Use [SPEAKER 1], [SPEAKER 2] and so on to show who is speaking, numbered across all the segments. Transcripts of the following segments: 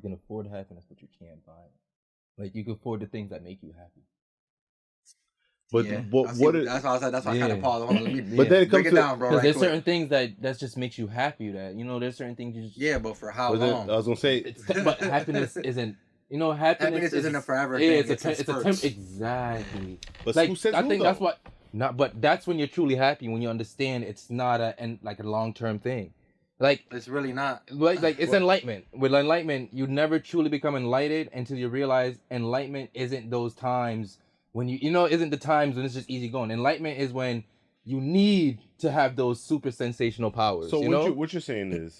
[SPEAKER 1] You can afford happiness, but you can't buy it. Like, you can afford the things that make you happy.
[SPEAKER 2] But
[SPEAKER 3] yeah.
[SPEAKER 2] that's
[SPEAKER 3] why I said that's why I kind of paused. Hold on, let me
[SPEAKER 2] but then it
[SPEAKER 3] break
[SPEAKER 2] comes
[SPEAKER 3] it down, bro.
[SPEAKER 1] Because
[SPEAKER 3] Right
[SPEAKER 1] there's
[SPEAKER 3] quick.
[SPEAKER 1] certain things that just makes you happy. That, you know, there's certain things you just...
[SPEAKER 3] Yeah, but for how
[SPEAKER 2] but
[SPEAKER 3] long?
[SPEAKER 2] then, I was gonna say,
[SPEAKER 1] but happiness isn't... You know, happiness
[SPEAKER 3] isn't a forever
[SPEAKER 1] yeah,
[SPEAKER 3] thing.
[SPEAKER 1] it's a exactly.
[SPEAKER 2] but
[SPEAKER 1] Like,
[SPEAKER 2] who says
[SPEAKER 1] I
[SPEAKER 2] who,
[SPEAKER 1] think
[SPEAKER 2] though?
[SPEAKER 1] that's what... Not, but that's when you're truly happy, when you understand it's not a long-term thing. Like,
[SPEAKER 3] It's really not.
[SPEAKER 1] like it's enlightenment. With enlightenment, you never truly become enlightened until you realize enlightenment isn't those times when isn't the times when it's just easy going. Enlightenment is when you need to have those super sensational powers.
[SPEAKER 2] So
[SPEAKER 1] you
[SPEAKER 2] what you're saying is,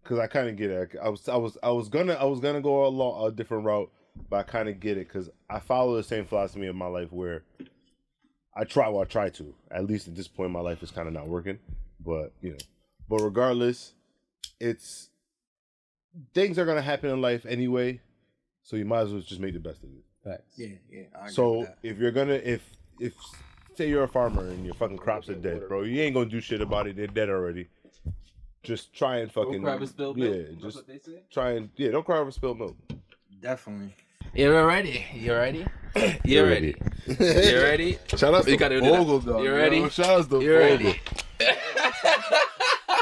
[SPEAKER 2] because I kind of get it. I was gonna go along a different route, but I kind of get it because I follow the same philosophy in my life where I try to. At least at this point in my life, it's kind of not working, but But regardless, it's things are gonna happen in life anyway, so you might as well just make the best of it.
[SPEAKER 1] Facts.
[SPEAKER 3] Yeah. I agree
[SPEAKER 2] So
[SPEAKER 3] with that.
[SPEAKER 2] if you're gonna if say you're a farmer and your fucking crops are dead, bro, you ain't gonna do shit about it. They're dead already. Just try and fucking
[SPEAKER 1] Don't cry over spilled milk.
[SPEAKER 2] yeah.
[SPEAKER 1] That's
[SPEAKER 2] Just
[SPEAKER 1] what they say?
[SPEAKER 2] try and don't cry over spilled milk.
[SPEAKER 3] Definitely.
[SPEAKER 1] You're ready. You ready? You're ready. You ready?
[SPEAKER 2] Shout out to
[SPEAKER 1] You gotta do
[SPEAKER 2] Bogle,
[SPEAKER 1] that.
[SPEAKER 2] though.
[SPEAKER 1] You ready?
[SPEAKER 2] Yo. Shout out to
[SPEAKER 1] You ready?
[SPEAKER 2] Bogle.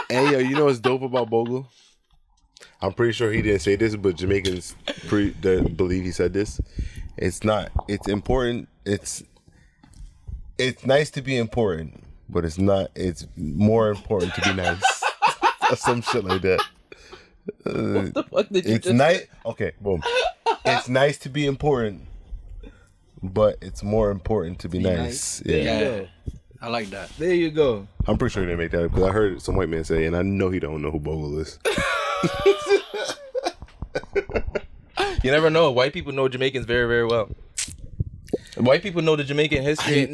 [SPEAKER 2] Hey, yo, you know what's dope about Bogle? I'm pretty sure he didn't say this, but Jamaicans believe he said this. It's not. It's important. It's nice to be important, but it's not. It's more important to be nice. Or some shit like that.
[SPEAKER 1] What the fuck did you
[SPEAKER 2] It's
[SPEAKER 1] just
[SPEAKER 2] nice. Okay, boom. It's nice to be important, but it's more important to be nice.
[SPEAKER 1] There
[SPEAKER 2] Yeah.
[SPEAKER 1] you go.
[SPEAKER 3] I like that.
[SPEAKER 1] There you go.
[SPEAKER 2] I'm pretty sure he didn't make that up because I heard some white man say, and I know he don't know who Bogle is.
[SPEAKER 1] You never know. White people know Jamaicans very, very well. White people know the Jamaican history.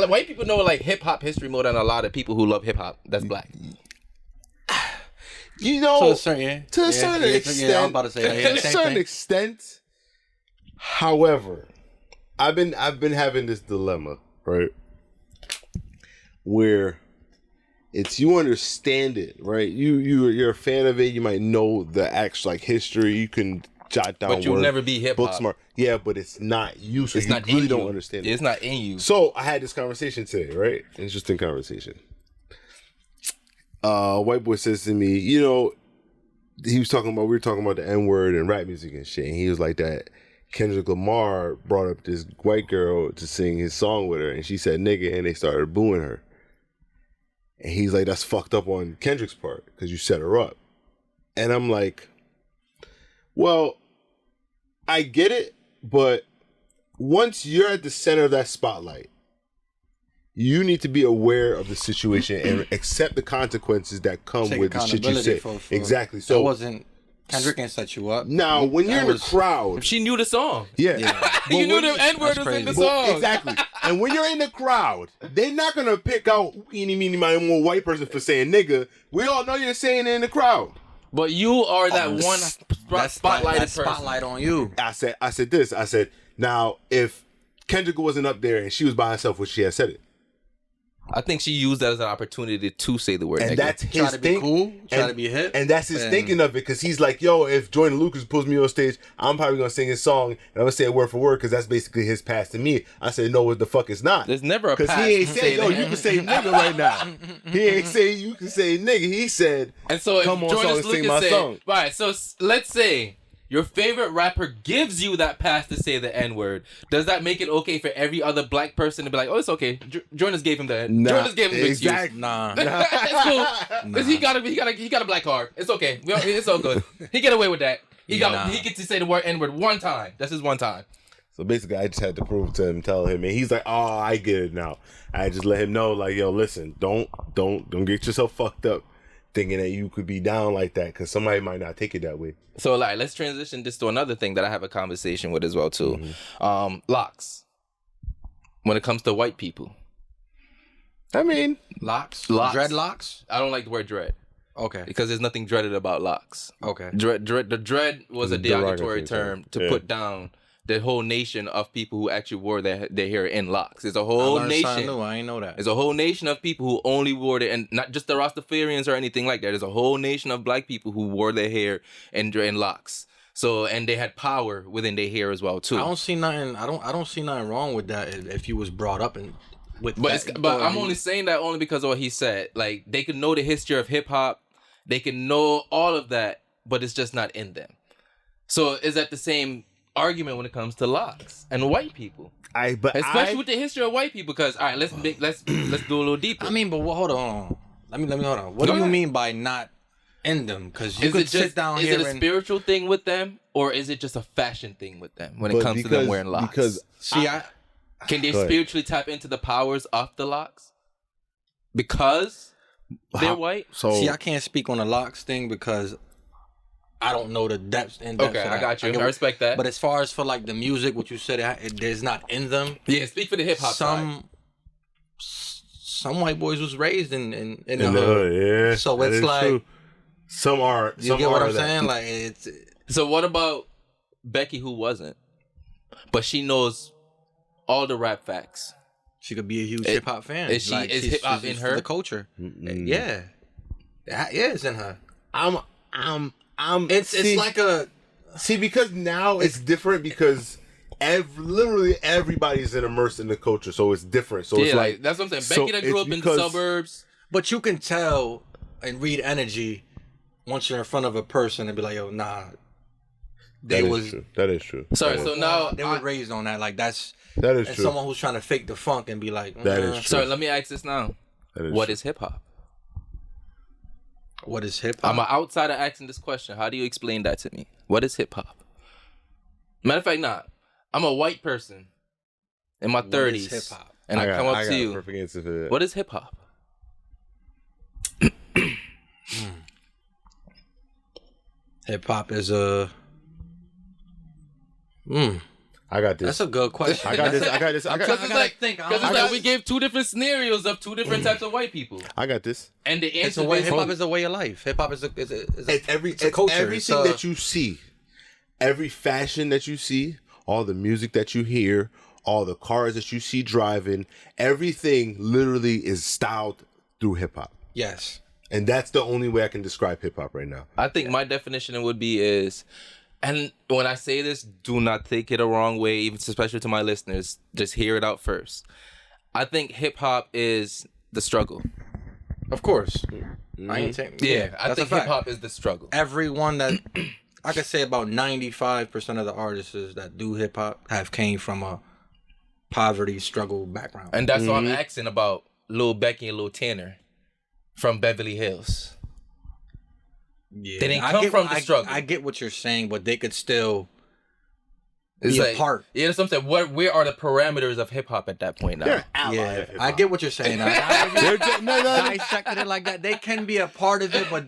[SPEAKER 1] White people know like hip hop history more than a lot of people who love hip hop. That's black.
[SPEAKER 2] You know,
[SPEAKER 3] To a certain
[SPEAKER 2] extent.
[SPEAKER 3] Yeah, I'm about to say that. Yeah,
[SPEAKER 2] To a
[SPEAKER 3] same
[SPEAKER 2] certain
[SPEAKER 3] thing.
[SPEAKER 2] extent. However, I've been having this dilemma, right? Where it's you understand it, right? You're a fan of it. You might know the actual like history. You can jot down.
[SPEAKER 1] But you'll
[SPEAKER 2] words,
[SPEAKER 1] never be hip
[SPEAKER 2] book
[SPEAKER 1] hop.
[SPEAKER 2] smart. Yeah, but it's not you. So
[SPEAKER 1] It's
[SPEAKER 2] you
[SPEAKER 1] not
[SPEAKER 2] really
[SPEAKER 1] in
[SPEAKER 2] don't
[SPEAKER 1] you.
[SPEAKER 2] understand it.
[SPEAKER 1] It's not in you.
[SPEAKER 2] So I had this conversation today, right? Interesting conversation. White boy says to me, we were talking about the N-word and rap music and shit. And he was like that. Kendrick Lamar brought up this white girl to sing his song with her, and she said nigga, and they started booing her. And he's like, that's fucked up on Kendrick's part because you set her up. And I'm like, well, I get it, but once you're at the center of that spotlight, you need to be aware of the situation and accept the consequences that come
[SPEAKER 3] Take
[SPEAKER 2] with the shit you
[SPEAKER 3] accountability
[SPEAKER 2] say.
[SPEAKER 3] for
[SPEAKER 2] Exactly.
[SPEAKER 3] That
[SPEAKER 2] So
[SPEAKER 3] wasn't Kendrick ain't set you up.
[SPEAKER 2] now, when you're in the
[SPEAKER 3] was-
[SPEAKER 2] crowd,
[SPEAKER 1] If she knew the song.
[SPEAKER 2] yeah. But
[SPEAKER 1] You knew
[SPEAKER 2] when
[SPEAKER 1] the N-word was in the
[SPEAKER 3] crazy.
[SPEAKER 1] song.
[SPEAKER 2] Exactly. And when you're in the crowd, they're not gonna pick out eeny, meeny, miny, mo white person for saying nigga. We all know you're saying it in the crowd.
[SPEAKER 1] But you are that one
[SPEAKER 3] That
[SPEAKER 1] spotlighted person.
[SPEAKER 3] spotlight on you.
[SPEAKER 2] I said this. I said, now if Kendrick wasn't up there and she was by herself, would she have said it?
[SPEAKER 1] I think she used that as an opportunity to say the word
[SPEAKER 2] And
[SPEAKER 1] nigga.
[SPEAKER 2] that's
[SPEAKER 3] Try
[SPEAKER 2] his
[SPEAKER 3] to be
[SPEAKER 2] thing.
[SPEAKER 3] cool, try to be hip.
[SPEAKER 2] And that's his
[SPEAKER 3] And-
[SPEAKER 2] thinking of it, because he's like, yo, if Jordan Lucas pulls me on stage, I'm probably gonna sing his song and I'm gonna say it word for word because that's basically his pass to me. I said, no, what the fuck it's not.
[SPEAKER 1] There's never a
[SPEAKER 2] Because
[SPEAKER 1] pass
[SPEAKER 2] he ain't
[SPEAKER 1] to
[SPEAKER 2] say,
[SPEAKER 1] say
[SPEAKER 2] yo,
[SPEAKER 1] that.
[SPEAKER 2] you can say nigga right now. He ain't say you can say nigga. He said,
[SPEAKER 1] And so if
[SPEAKER 2] come on,
[SPEAKER 1] Jordan
[SPEAKER 2] song, sing
[SPEAKER 1] Lucas
[SPEAKER 2] my
[SPEAKER 1] said,
[SPEAKER 2] song.
[SPEAKER 1] right, so let's say your favorite rapper gives you that pass to say the N-word. Does that make it okay for every other black person to be like, oh, it's okay. Jordan gave him the
[SPEAKER 2] Nah,
[SPEAKER 1] Jordan gave him the excuse.
[SPEAKER 2] exactly.
[SPEAKER 3] Nah.
[SPEAKER 1] It's cool. 'Cause he got a black card. It's okay. It's all good. He get away with that. He gets to say the word N-word one time. That's his one time.
[SPEAKER 2] So basically, I just had to prove to him, tell him, and he's like, "Oh, I get it now." I just let him know, like, "Yo, listen, don't get yourself fucked up, thinking that you could be down like that, because somebody might not take it that way."
[SPEAKER 1] So like, let's transition this to another thing that I have a conversation with as well too. Locks. When it comes to white people,
[SPEAKER 2] I mean,
[SPEAKER 3] Locks?
[SPEAKER 1] Dreadlocks. I don't like the word dread
[SPEAKER 3] Okay.
[SPEAKER 1] because there's nothing dreaded about locks.
[SPEAKER 3] Okay.
[SPEAKER 1] The dread was a
[SPEAKER 2] It's a
[SPEAKER 1] derogatory
[SPEAKER 2] derogatory
[SPEAKER 1] term to
[SPEAKER 2] yeah.
[SPEAKER 1] put down the whole nation of people who actually wore their hair in locks. There's a whole nation.
[SPEAKER 3] I ain't know that.
[SPEAKER 1] There's a whole nation of people who only wore their, and not just the Rastafarians or anything like that. There's a whole nation of black people who wore their hair in locks. So and they had power within their hair as well too.
[SPEAKER 3] I don't see nothing. I don't see nothing wrong with that if you was brought up in with.
[SPEAKER 1] But I'm only saying that only because of what he said. Like they could know the history of hip hop, they can know all of that, but it's just not in them. So is that the same argument when it comes to locks and white people? Especially with the history of white people. Because all right, let's do a little deeper.
[SPEAKER 3] I mean, but hold on. Let me hold on. What do you mean by not in them? Because you could sit down here.
[SPEAKER 1] Is it a spiritual thing with them, or is it just a fashion thing with them when it comes to them wearing locks?
[SPEAKER 2] Because
[SPEAKER 1] can they spiritually tap into the powers of the locks because they're white?
[SPEAKER 3] So I can't speak on the locks thing because I don't know the depths.
[SPEAKER 1] Okay, I got you. I respect that.
[SPEAKER 3] But as far as for like the music, what you said, there's not in them.
[SPEAKER 1] Yeah, speak for the hip hop side.
[SPEAKER 3] Some white boys was raised in the hood.
[SPEAKER 2] Yeah,
[SPEAKER 3] so it's like true.
[SPEAKER 2] Some are.
[SPEAKER 3] You get what I'm saying? Like it's.
[SPEAKER 1] So what about Becky, who wasn't, but she knows all the rap facts?
[SPEAKER 3] She could be a huge hip hop fan.
[SPEAKER 1] Is hip hop in her?
[SPEAKER 3] The culture. Yeah, it's in her. It's like a
[SPEAKER 2] because now it's different because. Literally everybody's immersed in the culture, so it's different. So it's like
[SPEAKER 1] that's what I'm saying. Becky that grew up in the suburbs,
[SPEAKER 3] but you can tell and read energy once you're in front of a person and be like, "Yo, nah."
[SPEAKER 2] That is true.
[SPEAKER 1] Sorry, so now
[SPEAKER 3] they were raised on that. Like that is
[SPEAKER 2] true.
[SPEAKER 3] Someone who's trying to fake the funk and be like,
[SPEAKER 2] that is true.
[SPEAKER 1] Sorry, let me ask this now. What is hip hop?
[SPEAKER 3] What is hip hop?
[SPEAKER 1] I'm an outsider asking this question. How do you explain that to me? What is hip hop? Matter of fact, not. I'm a white person in my 30s,
[SPEAKER 3] hip hop?
[SPEAKER 1] And I come up to you. What is hip hop?
[SPEAKER 3] Hip hop is a.
[SPEAKER 2] I got this.
[SPEAKER 3] That's a good question.
[SPEAKER 2] I got this.
[SPEAKER 1] Because it's like we gave two different scenarios of two different types of white people.
[SPEAKER 2] I got this.
[SPEAKER 1] And the answer
[SPEAKER 3] is hip hop is a way of life. Hip hop is a culture.
[SPEAKER 2] Everything that you see, every fashion that you see. All the music that you hear, all the cars that you see driving, everything literally is styled through hip hop.
[SPEAKER 3] Yes.
[SPEAKER 2] And that's the only way I can describe hip hop right now.
[SPEAKER 1] I think my definition would be is, and when I say this, do not take it a wrong way, even especially to my listeners. Just hear it out first. I think hip hop is the struggle.
[SPEAKER 3] Of course.
[SPEAKER 1] I ain't saying. Yeah, I think hip hop is the struggle.
[SPEAKER 3] Everyone that. I could say about 95% of the artists that do hip hop have came from a poverty struggle background.
[SPEAKER 1] And that's why I'm asking about Lil Becky and Lil Tanner from Beverly Hills.
[SPEAKER 3] Yeah.
[SPEAKER 1] They didn't come from the struggle.
[SPEAKER 3] I get what you're saying, but they could still be a part.
[SPEAKER 1] Yeah, that's what I'm saying. Where are the parameters of hip hop at that point now?
[SPEAKER 3] I get what you're saying. Dissected it like that. They can be a part of it, but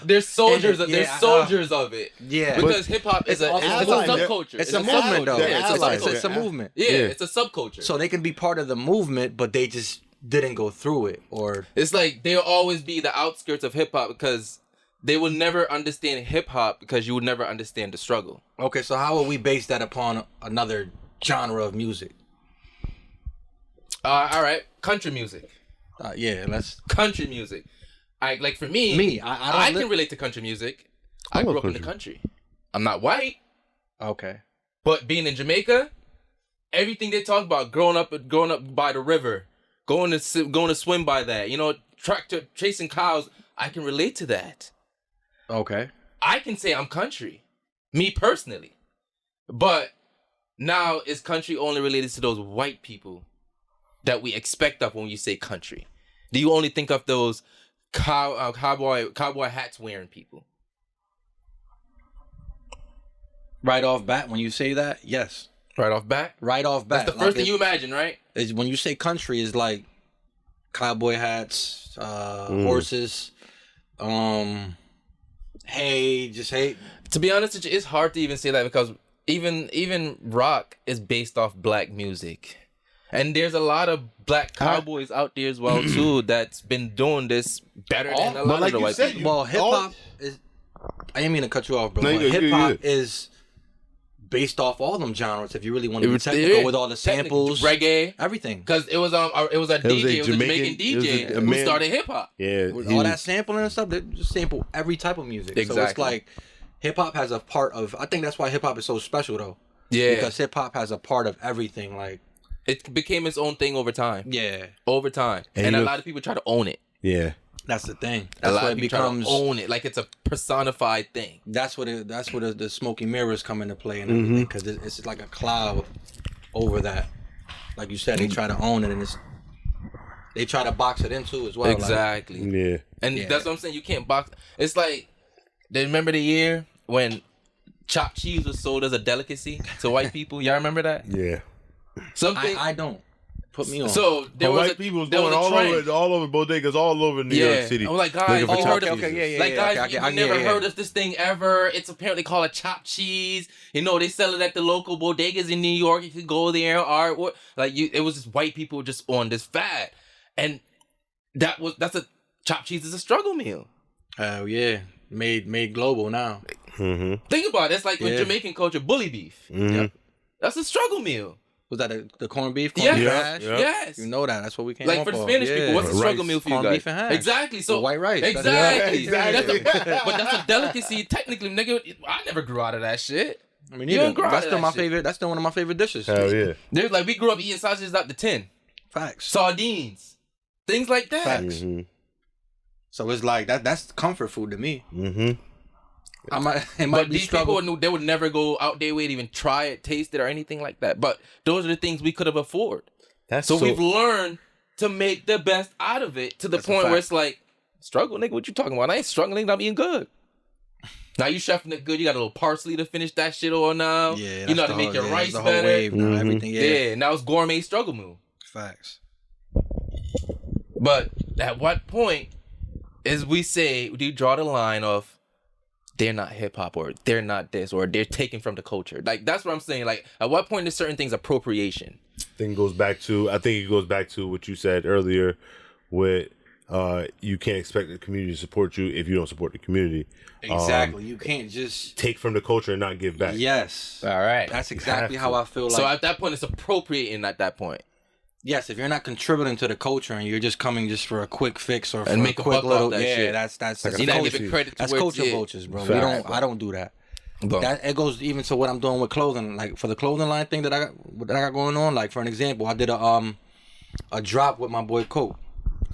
[SPEAKER 1] they're soldiers. They're soldiers of it.
[SPEAKER 3] Yeah,
[SPEAKER 1] because hip hop is a subculture.
[SPEAKER 3] It's a movement, though. It's a movement.
[SPEAKER 1] Yeah, it's a subculture.
[SPEAKER 3] So they can be part of the movement, but they just didn't go through it. Or
[SPEAKER 1] it's like they'll always be the outskirts of hip hop because they will never understand hip hop because you would never understand the struggle.
[SPEAKER 3] Okay, so how will we base that upon another genre of music?
[SPEAKER 1] All right, country music. Country music. Like for me, I can relate to country music. I grew up in the country. I'm not white.
[SPEAKER 3] Okay.
[SPEAKER 1] But being in Jamaica, everything they talk about, growing up by the river, going to swim by that, tractor chasing cows, I can relate to that.
[SPEAKER 3] Okay.
[SPEAKER 1] I can say I'm country, me personally. But now is country only related to those white people that we expect of when you say country? Do you only think of those cowboy hats wearing people?
[SPEAKER 3] Right off bat, when you say that, yes.
[SPEAKER 1] Right off bat?
[SPEAKER 3] Right off bat.
[SPEAKER 1] That's the first thing you imagine, right?
[SPEAKER 3] Is when you say country, is like cowboy hats, horses, hay.
[SPEAKER 1] To be honest with you, it's hard to even say that because even rock is based off black music. And there's a lot of black cowboys out there as well too that's been doing this better than a lot of the white people.
[SPEAKER 3] Well, hip hop is. I didn't mean to cut you off, bro. Hip hop is based off all them genres. If you really want to be technical with all the samples,
[SPEAKER 1] reggae,
[SPEAKER 3] everything.
[SPEAKER 1] Because it was a Jamaican DJ who started hip hop.
[SPEAKER 2] Yeah,
[SPEAKER 3] with all that sampling and stuff. They just sample every type of music.
[SPEAKER 1] Exactly.
[SPEAKER 3] So it's like hip hop has a part of. I think that's why hip hop is so special though.
[SPEAKER 1] Yeah,
[SPEAKER 3] Because hip hop has a part of everything. Like
[SPEAKER 1] it became its own thing over time.
[SPEAKER 3] yeah,
[SPEAKER 1] Over time, and a lot of people try to own it.
[SPEAKER 2] Yeah.
[SPEAKER 3] that's the thing.
[SPEAKER 1] A
[SPEAKER 3] That's
[SPEAKER 1] lot
[SPEAKER 3] what
[SPEAKER 1] of
[SPEAKER 3] it
[SPEAKER 1] people try
[SPEAKER 3] becomes.
[SPEAKER 1] to own it like it's a personified thing.
[SPEAKER 3] That's what the smoky mirrors come into play and everything because it's like a cloud over that. Like you said, they try to own it and they try to box it into as well.
[SPEAKER 1] Exactly.
[SPEAKER 2] Yeah.
[SPEAKER 1] And that's what I'm saying. You can't box. It's like, remember the year when chopped cheese was sold as a delicacy to white people? Y'all remember that?
[SPEAKER 2] Yeah.
[SPEAKER 1] Something.
[SPEAKER 3] I don't. Put me on.
[SPEAKER 1] So there was
[SPEAKER 2] white people was going all over bodegas all over New York City.
[SPEAKER 1] I'm like, guys,
[SPEAKER 2] looking for chopped
[SPEAKER 1] heard of
[SPEAKER 2] cheeses.
[SPEAKER 1] Like, guys, you never heard of this thing ever. It's apparently called a chopped cheese. You know, they sell it at the local bodegas in New York. You could go there, or like it was just white people just on this fad, and that's a chopped cheese is a struggle meal.
[SPEAKER 3] Oh yeah, made global now.
[SPEAKER 2] Mm-hmm.
[SPEAKER 1] Think about it. It's like with Jamaican culture, bully beef.
[SPEAKER 2] Mm-hmm.
[SPEAKER 3] Yep.
[SPEAKER 1] That's a struggle meal.
[SPEAKER 3] Was that the corned beef?
[SPEAKER 1] Yes.
[SPEAKER 3] Corned
[SPEAKER 2] Yeah.
[SPEAKER 3] hash?
[SPEAKER 2] Yeah.
[SPEAKER 1] Yes.
[SPEAKER 3] You know that. That's what we came
[SPEAKER 1] Like
[SPEAKER 3] up
[SPEAKER 1] for the
[SPEAKER 3] for.
[SPEAKER 1] Spanish people, what's a struggle
[SPEAKER 2] Rice.
[SPEAKER 1] meal for you
[SPEAKER 3] Corned
[SPEAKER 1] guys?
[SPEAKER 3] beef and hash.
[SPEAKER 1] Exactly. So
[SPEAKER 3] With white rice.
[SPEAKER 1] Exactly.
[SPEAKER 2] Exactly.
[SPEAKER 1] But that's a delicacy. Technically, nigga, I never grew out of that shit.
[SPEAKER 3] I mean,
[SPEAKER 1] You don't grow out
[SPEAKER 3] that's
[SPEAKER 1] of
[SPEAKER 3] still
[SPEAKER 1] that
[SPEAKER 3] my
[SPEAKER 1] shit.
[SPEAKER 3] favorite. That's still one of my favorite dishes.
[SPEAKER 2] Hell yeah.
[SPEAKER 1] There's like we grew up eating sausages out the tin,
[SPEAKER 3] Facts.
[SPEAKER 1] sardines, things like that.
[SPEAKER 3] Facts.
[SPEAKER 2] Mm-hmm.
[SPEAKER 3] So it's like that's comfort food to me.
[SPEAKER 2] Mm-hmm.
[SPEAKER 3] It might
[SPEAKER 1] But
[SPEAKER 3] be
[SPEAKER 1] these
[SPEAKER 3] struggle.
[SPEAKER 1] people, they would never go out their way to even try it, taste it, or anything like that. But those are the things we could have afforded. So we've learned to make the best out of it to the
[SPEAKER 3] That's a
[SPEAKER 1] point where
[SPEAKER 3] fact.
[SPEAKER 1] it's like, struggle, nigga, what you talking about? I ain't struggling, I'm eating good. Now you chefing it good, you got a little parsley to finish that shit on now.
[SPEAKER 3] Yeah,
[SPEAKER 1] You know how to make your rice
[SPEAKER 3] the whole
[SPEAKER 1] better.
[SPEAKER 3] wave now.
[SPEAKER 2] Mhm.
[SPEAKER 3] Everything. Yeah.
[SPEAKER 1] Yeah, now it's gourmet struggle meal.
[SPEAKER 3] Facts.
[SPEAKER 1] But at what point is we say, do you draw the line of they're not hip hop or they're not this or they're taken from the culture? Like, that's what I'm saying. Like, at what point is certain things appropriation?
[SPEAKER 2] I think it goes back to what you said earlier with you can't expect the community to support you if you don't support the community.
[SPEAKER 3] Exactly. You can't just
[SPEAKER 2] Take from the culture and not give back.
[SPEAKER 3] Yes.
[SPEAKER 1] All right.
[SPEAKER 3] That's exactly
[SPEAKER 2] have
[SPEAKER 3] how
[SPEAKER 2] to.
[SPEAKER 3] I feel like.
[SPEAKER 1] So at that point, it's appropriating at that point.
[SPEAKER 3] Yes, if you're not contributing to the culture and you're just coming just for a quick fix or for
[SPEAKER 1] And make
[SPEAKER 3] a
[SPEAKER 1] a
[SPEAKER 3] quick
[SPEAKER 1] buck
[SPEAKER 3] little
[SPEAKER 1] off that
[SPEAKER 3] yeah,
[SPEAKER 1] shit.
[SPEAKER 3] that's
[SPEAKER 2] Like a
[SPEAKER 1] You're not
[SPEAKER 2] culture.
[SPEAKER 1] giving credit to
[SPEAKER 3] that's
[SPEAKER 1] where
[SPEAKER 3] culture
[SPEAKER 1] it's
[SPEAKER 3] vultures, bro.
[SPEAKER 2] Fact.
[SPEAKER 3] I don't do that.
[SPEAKER 1] Boom.
[SPEAKER 3] That it goes even to what I'm doing with clothing. Like for the clothing line thing that I got going on. Like for an example, I did a drop with my boy Cope,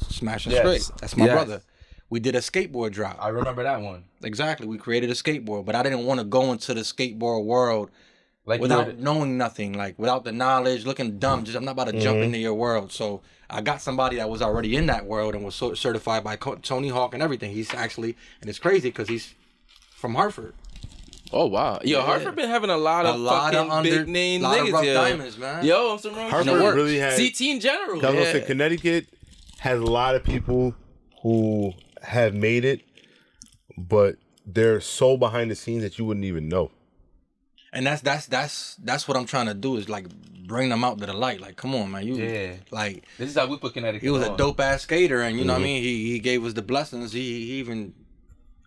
[SPEAKER 3] Smash and
[SPEAKER 1] Yes.
[SPEAKER 3] Straight. That's my
[SPEAKER 1] Yes.
[SPEAKER 3] brother. We did a skateboard drop.
[SPEAKER 1] I remember that one.
[SPEAKER 3] Exactly. We created a skateboard, but I didn't want to go into the skateboard world
[SPEAKER 1] Like
[SPEAKER 3] without knowing nothing, like without the knowledge, looking dumb. Just I'm not about to jump into your world. So I got somebody that was already in that world and was certified by Tony Hawk and everything. He's actually, and it's crazy because he's from Hartford.
[SPEAKER 1] Oh wow, yo,
[SPEAKER 3] Yeah.
[SPEAKER 1] Hartford been having a lot of fucking big name
[SPEAKER 3] lot of
[SPEAKER 1] niggas,
[SPEAKER 3] rough
[SPEAKER 1] yo.
[SPEAKER 3] diamonds, man.
[SPEAKER 1] Yo, some wrong
[SPEAKER 2] Hartford
[SPEAKER 1] shit.
[SPEAKER 2] really has.
[SPEAKER 1] CT in general.
[SPEAKER 2] I was gonna say Connecticut has a lot of people who have made it, but they're so behind the scenes that you wouldn't even know.
[SPEAKER 3] And that's what I'm trying to do is like bring them out to the light. Like, come on, man,
[SPEAKER 1] Yeah.
[SPEAKER 3] like
[SPEAKER 1] This is how we put Connecticut.
[SPEAKER 3] he was a
[SPEAKER 1] on.
[SPEAKER 3] dope ass skater, and you know what I mean. He gave us the blessings. He even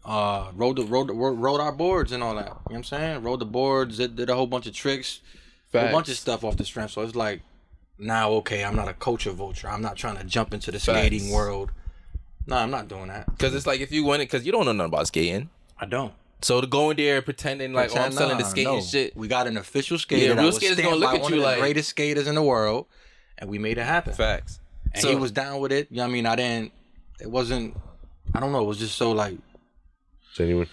[SPEAKER 3] rode our boards and all that. You know what I'm saying? Rode the boards, did a whole bunch of tricks, a
[SPEAKER 1] Facts.
[SPEAKER 3] whole bunch of stuff off the strength. So it's like now, okay, I'm not a culture vulture. I'm not trying to jump into the skating
[SPEAKER 1] Facts.
[SPEAKER 3] world. No, I'm not doing that.
[SPEAKER 1] Because it's like if you win it, because you don't know nothing about skating.
[SPEAKER 3] I don't.
[SPEAKER 1] So to go in there pretending like, I'm selling the skating
[SPEAKER 3] no.
[SPEAKER 1] shit.
[SPEAKER 3] We got an official skater
[SPEAKER 1] Yeah,
[SPEAKER 3] that
[SPEAKER 1] real
[SPEAKER 3] was
[SPEAKER 1] skaters
[SPEAKER 3] stamped
[SPEAKER 1] gonna look
[SPEAKER 3] by
[SPEAKER 1] at
[SPEAKER 3] one
[SPEAKER 1] you
[SPEAKER 3] of the
[SPEAKER 1] like-
[SPEAKER 3] greatest skaters in the world, and we made it happen.
[SPEAKER 1] Facts.
[SPEAKER 3] And
[SPEAKER 1] So-
[SPEAKER 3] he was down with it. You know what I mean? It wasn't, I don't know, it was just so like,
[SPEAKER 2] Genuine.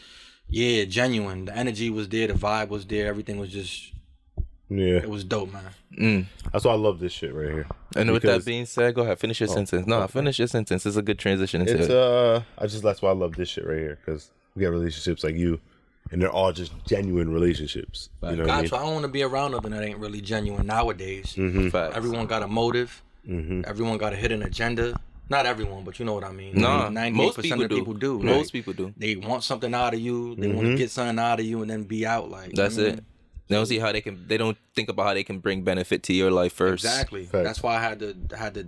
[SPEAKER 3] yeah, genuine. The energy was there, the vibe was there, everything was just,
[SPEAKER 2] Yeah.
[SPEAKER 3] it was dope, man.
[SPEAKER 2] That's why I love this shit right here.
[SPEAKER 1] And with that
[SPEAKER 2] Because
[SPEAKER 1] being said, go ahead, finish your sentence. No, finish your sentence. It's a good transition into
[SPEAKER 2] it's
[SPEAKER 1] it.
[SPEAKER 2] that's why I love this shit right here, because we got relationships like you, and they're all just genuine relationships. You know what I mean?
[SPEAKER 3] So I don't want to be around nothing that ain't really genuine nowadays.
[SPEAKER 1] Facts.
[SPEAKER 3] Everyone got a motive. Everyone got a hidden agenda. Not everyone, but you know what I mean.
[SPEAKER 1] Nah,
[SPEAKER 3] 98%
[SPEAKER 1] most people
[SPEAKER 3] of people do.
[SPEAKER 1] Most
[SPEAKER 3] Like,
[SPEAKER 1] people do.
[SPEAKER 3] They want something out of you. They want to get something out of you and then be out. Like
[SPEAKER 1] That's it. They don't see how they can. They don't think about how they can bring benefit to your life first.
[SPEAKER 3] Exactly.
[SPEAKER 2] Facts.
[SPEAKER 3] That's why I had to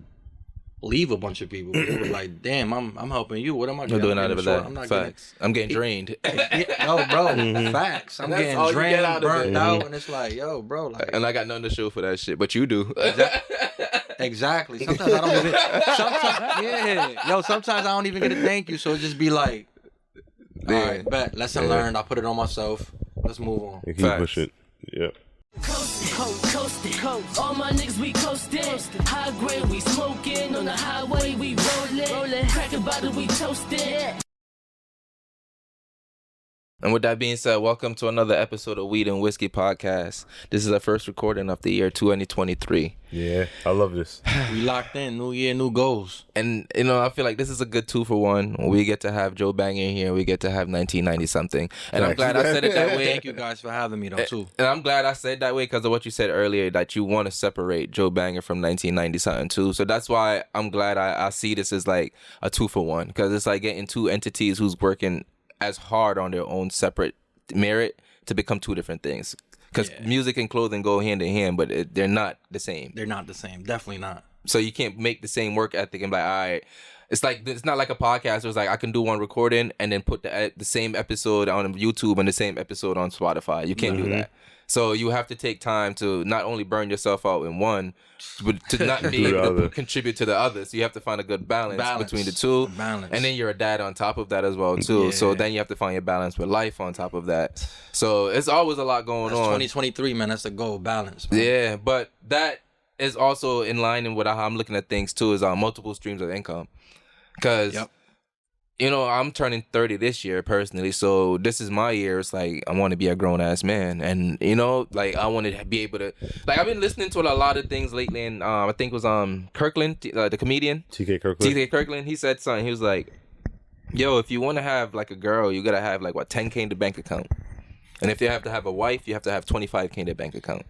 [SPEAKER 3] leave a bunch of people. It was like, damn, I'm helping you. What am I
[SPEAKER 1] I'm
[SPEAKER 3] getting?
[SPEAKER 1] doing out
[SPEAKER 3] I'm
[SPEAKER 1] of
[SPEAKER 3] getting
[SPEAKER 1] that.
[SPEAKER 3] I'm not
[SPEAKER 1] Facts. I'm getting drained.
[SPEAKER 3] yo, bro. Facts. I'm
[SPEAKER 1] that's
[SPEAKER 3] getting
[SPEAKER 1] all you
[SPEAKER 3] drained,
[SPEAKER 1] get out of
[SPEAKER 3] burnt
[SPEAKER 1] it.
[SPEAKER 3] out, and it's like, yo, bro. Like,
[SPEAKER 1] And I got nothing to show for that shit, but you do.
[SPEAKER 3] exactly. Sometimes I don't even. Sometimes, yeah. Yo, sometimes I don't even get a thank you. So it just be like, All right, bet. Lesson learned. I put it on myself. Let's move on.
[SPEAKER 2] And keep pushing. Yep.
[SPEAKER 4] Coasting. All my niggas, we coasting. High grade, we smoking. On the highway, we rolling. Crack a bottle, we toasting.
[SPEAKER 1] And with that being said, welcome to another episode of Weed and Whiskey Podcast. This is our first recording of the year 2023.
[SPEAKER 2] Yeah, I love this.
[SPEAKER 3] We locked in. New year, new goals.
[SPEAKER 1] And, you know, I feel like this is a good 2-for-1. We get to have Joe Banga here. We get to have 1990-something. And I'm glad I said it that way.
[SPEAKER 3] Thank you guys for having me, though, too.
[SPEAKER 1] And I'm glad I said that way because of what you said earlier, that you want to separate Joe Banga from 1990-something, too. So that's why I'm glad I see this as like a 2-for-1, because it's like getting two entities who's working as hard on their own separate merit to become two different things. Because music and clothing go hand in hand, but they're not the same.
[SPEAKER 3] They're not the same. Definitely not.
[SPEAKER 1] So you can't make the same work ethic and be like, all right. It's not like a podcast. It's like I can do one recording and then put the same episode on YouTube and the same episode on Spotify. You can't do that. So you have to take time to not only burn yourself out in one, but to not be able to contribute to the other. So you have to find a good balance between the two. And then you're a dad on top of that as well too. Yeah. So then you have to find your balance with life on top of that. So it's always a lot going on.
[SPEAKER 3] 2023, man. That's the goal, balance, man.
[SPEAKER 1] Yeah, but that is also in line in what how I'm looking at things too, is multiple streams of income. Because you know, I'm turning 30 this year personally, so this is my year. It's like I want to be a grown ass man, and you know, like I want to be able to. Like I've been listening to a lot of things lately, and I think it was Kirkland, the comedian
[SPEAKER 2] TK Kirkland.
[SPEAKER 1] TK Kirkland. He said something. He was like, "Yo, if you want to have like a girl, you gotta have like what 10K in the bank account, and if you have to have a wife, you have to have 25K in the bank account,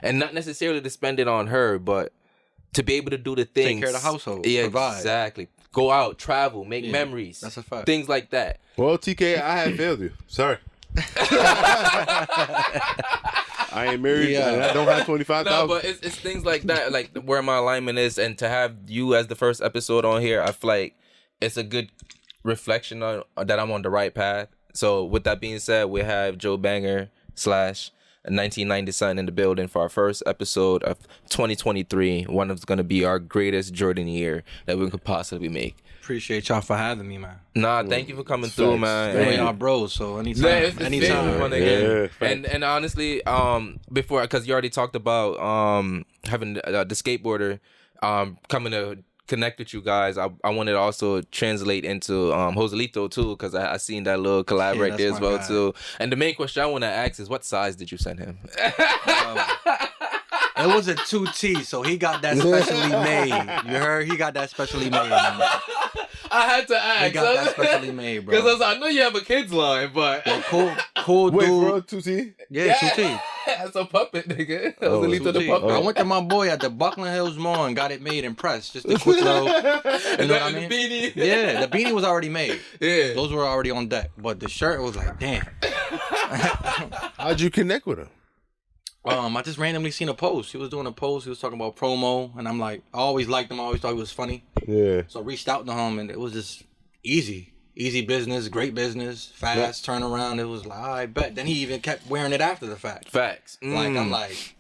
[SPEAKER 1] and not necessarily to spend it on her, but to be able to do the things,
[SPEAKER 3] take care of the household,
[SPEAKER 1] yeah,
[SPEAKER 3] provide.
[SPEAKER 1] Exactly." Go out, travel, make memories.
[SPEAKER 3] That's a fact.
[SPEAKER 1] Things like that.
[SPEAKER 2] Well, TK, I have failed you. Sorry. I ain't married. I don't have 25,000.
[SPEAKER 1] No, but it's things like that, like where my alignment is, and to have you as the first episode on here, I feel like it's a good reflection on that I'm on the right path. So with that being said, we have Joe Banger / 1990 something in the building for our first episode of 2023. One of going to be our greatest Jordan year that we could possibly make.
[SPEAKER 3] Appreciate y'all for having me, man.
[SPEAKER 1] Nah, thank you for coming through, man.
[SPEAKER 3] Hey, y'all bros, so anytime.
[SPEAKER 1] And honestly, before, because you already talked about having the skateboarder coming to connect with you guys, I wanted to also translate into Joselito too, because I seen that little collab right there as well too. And the main question I want to ask is, what size did you send him?
[SPEAKER 3] It was a 2T, so he got that specially made. You heard? He got that specially made. Man.
[SPEAKER 1] I had to ask.
[SPEAKER 3] He got that specially made, bro.
[SPEAKER 1] Because I know you have a kids line, but
[SPEAKER 3] cool
[SPEAKER 2] Wait,
[SPEAKER 3] dude.
[SPEAKER 2] bro, 2T?
[SPEAKER 3] Yeah, 2T.
[SPEAKER 1] That's a puppet, nigga.
[SPEAKER 3] Joselito the puppet. I went to my boy at the Buckland Hills Mall and got it made and pressed. Just a quick little, you know what I mean?
[SPEAKER 1] The beanie.
[SPEAKER 3] Yeah, the beanie was already made.
[SPEAKER 1] Yeah.
[SPEAKER 3] Those were already on deck. But the shirt was like, damn.
[SPEAKER 2] How'd you connect with him?
[SPEAKER 3] I just randomly seen a post. He was doing a post. He was talking about promo. And I'm like, I always liked him. I always thought he was funny.
[SPEAKER 2] Yeah.
[SPEAKER 3] So I reached out to him and it was just easy. Easy business, great business, fast turnaround. It was like, I bet. Then he even kept wearing it after the fact.
[SPEAKER 1] Facts.
[SPEAKER 3] Like, I'm like,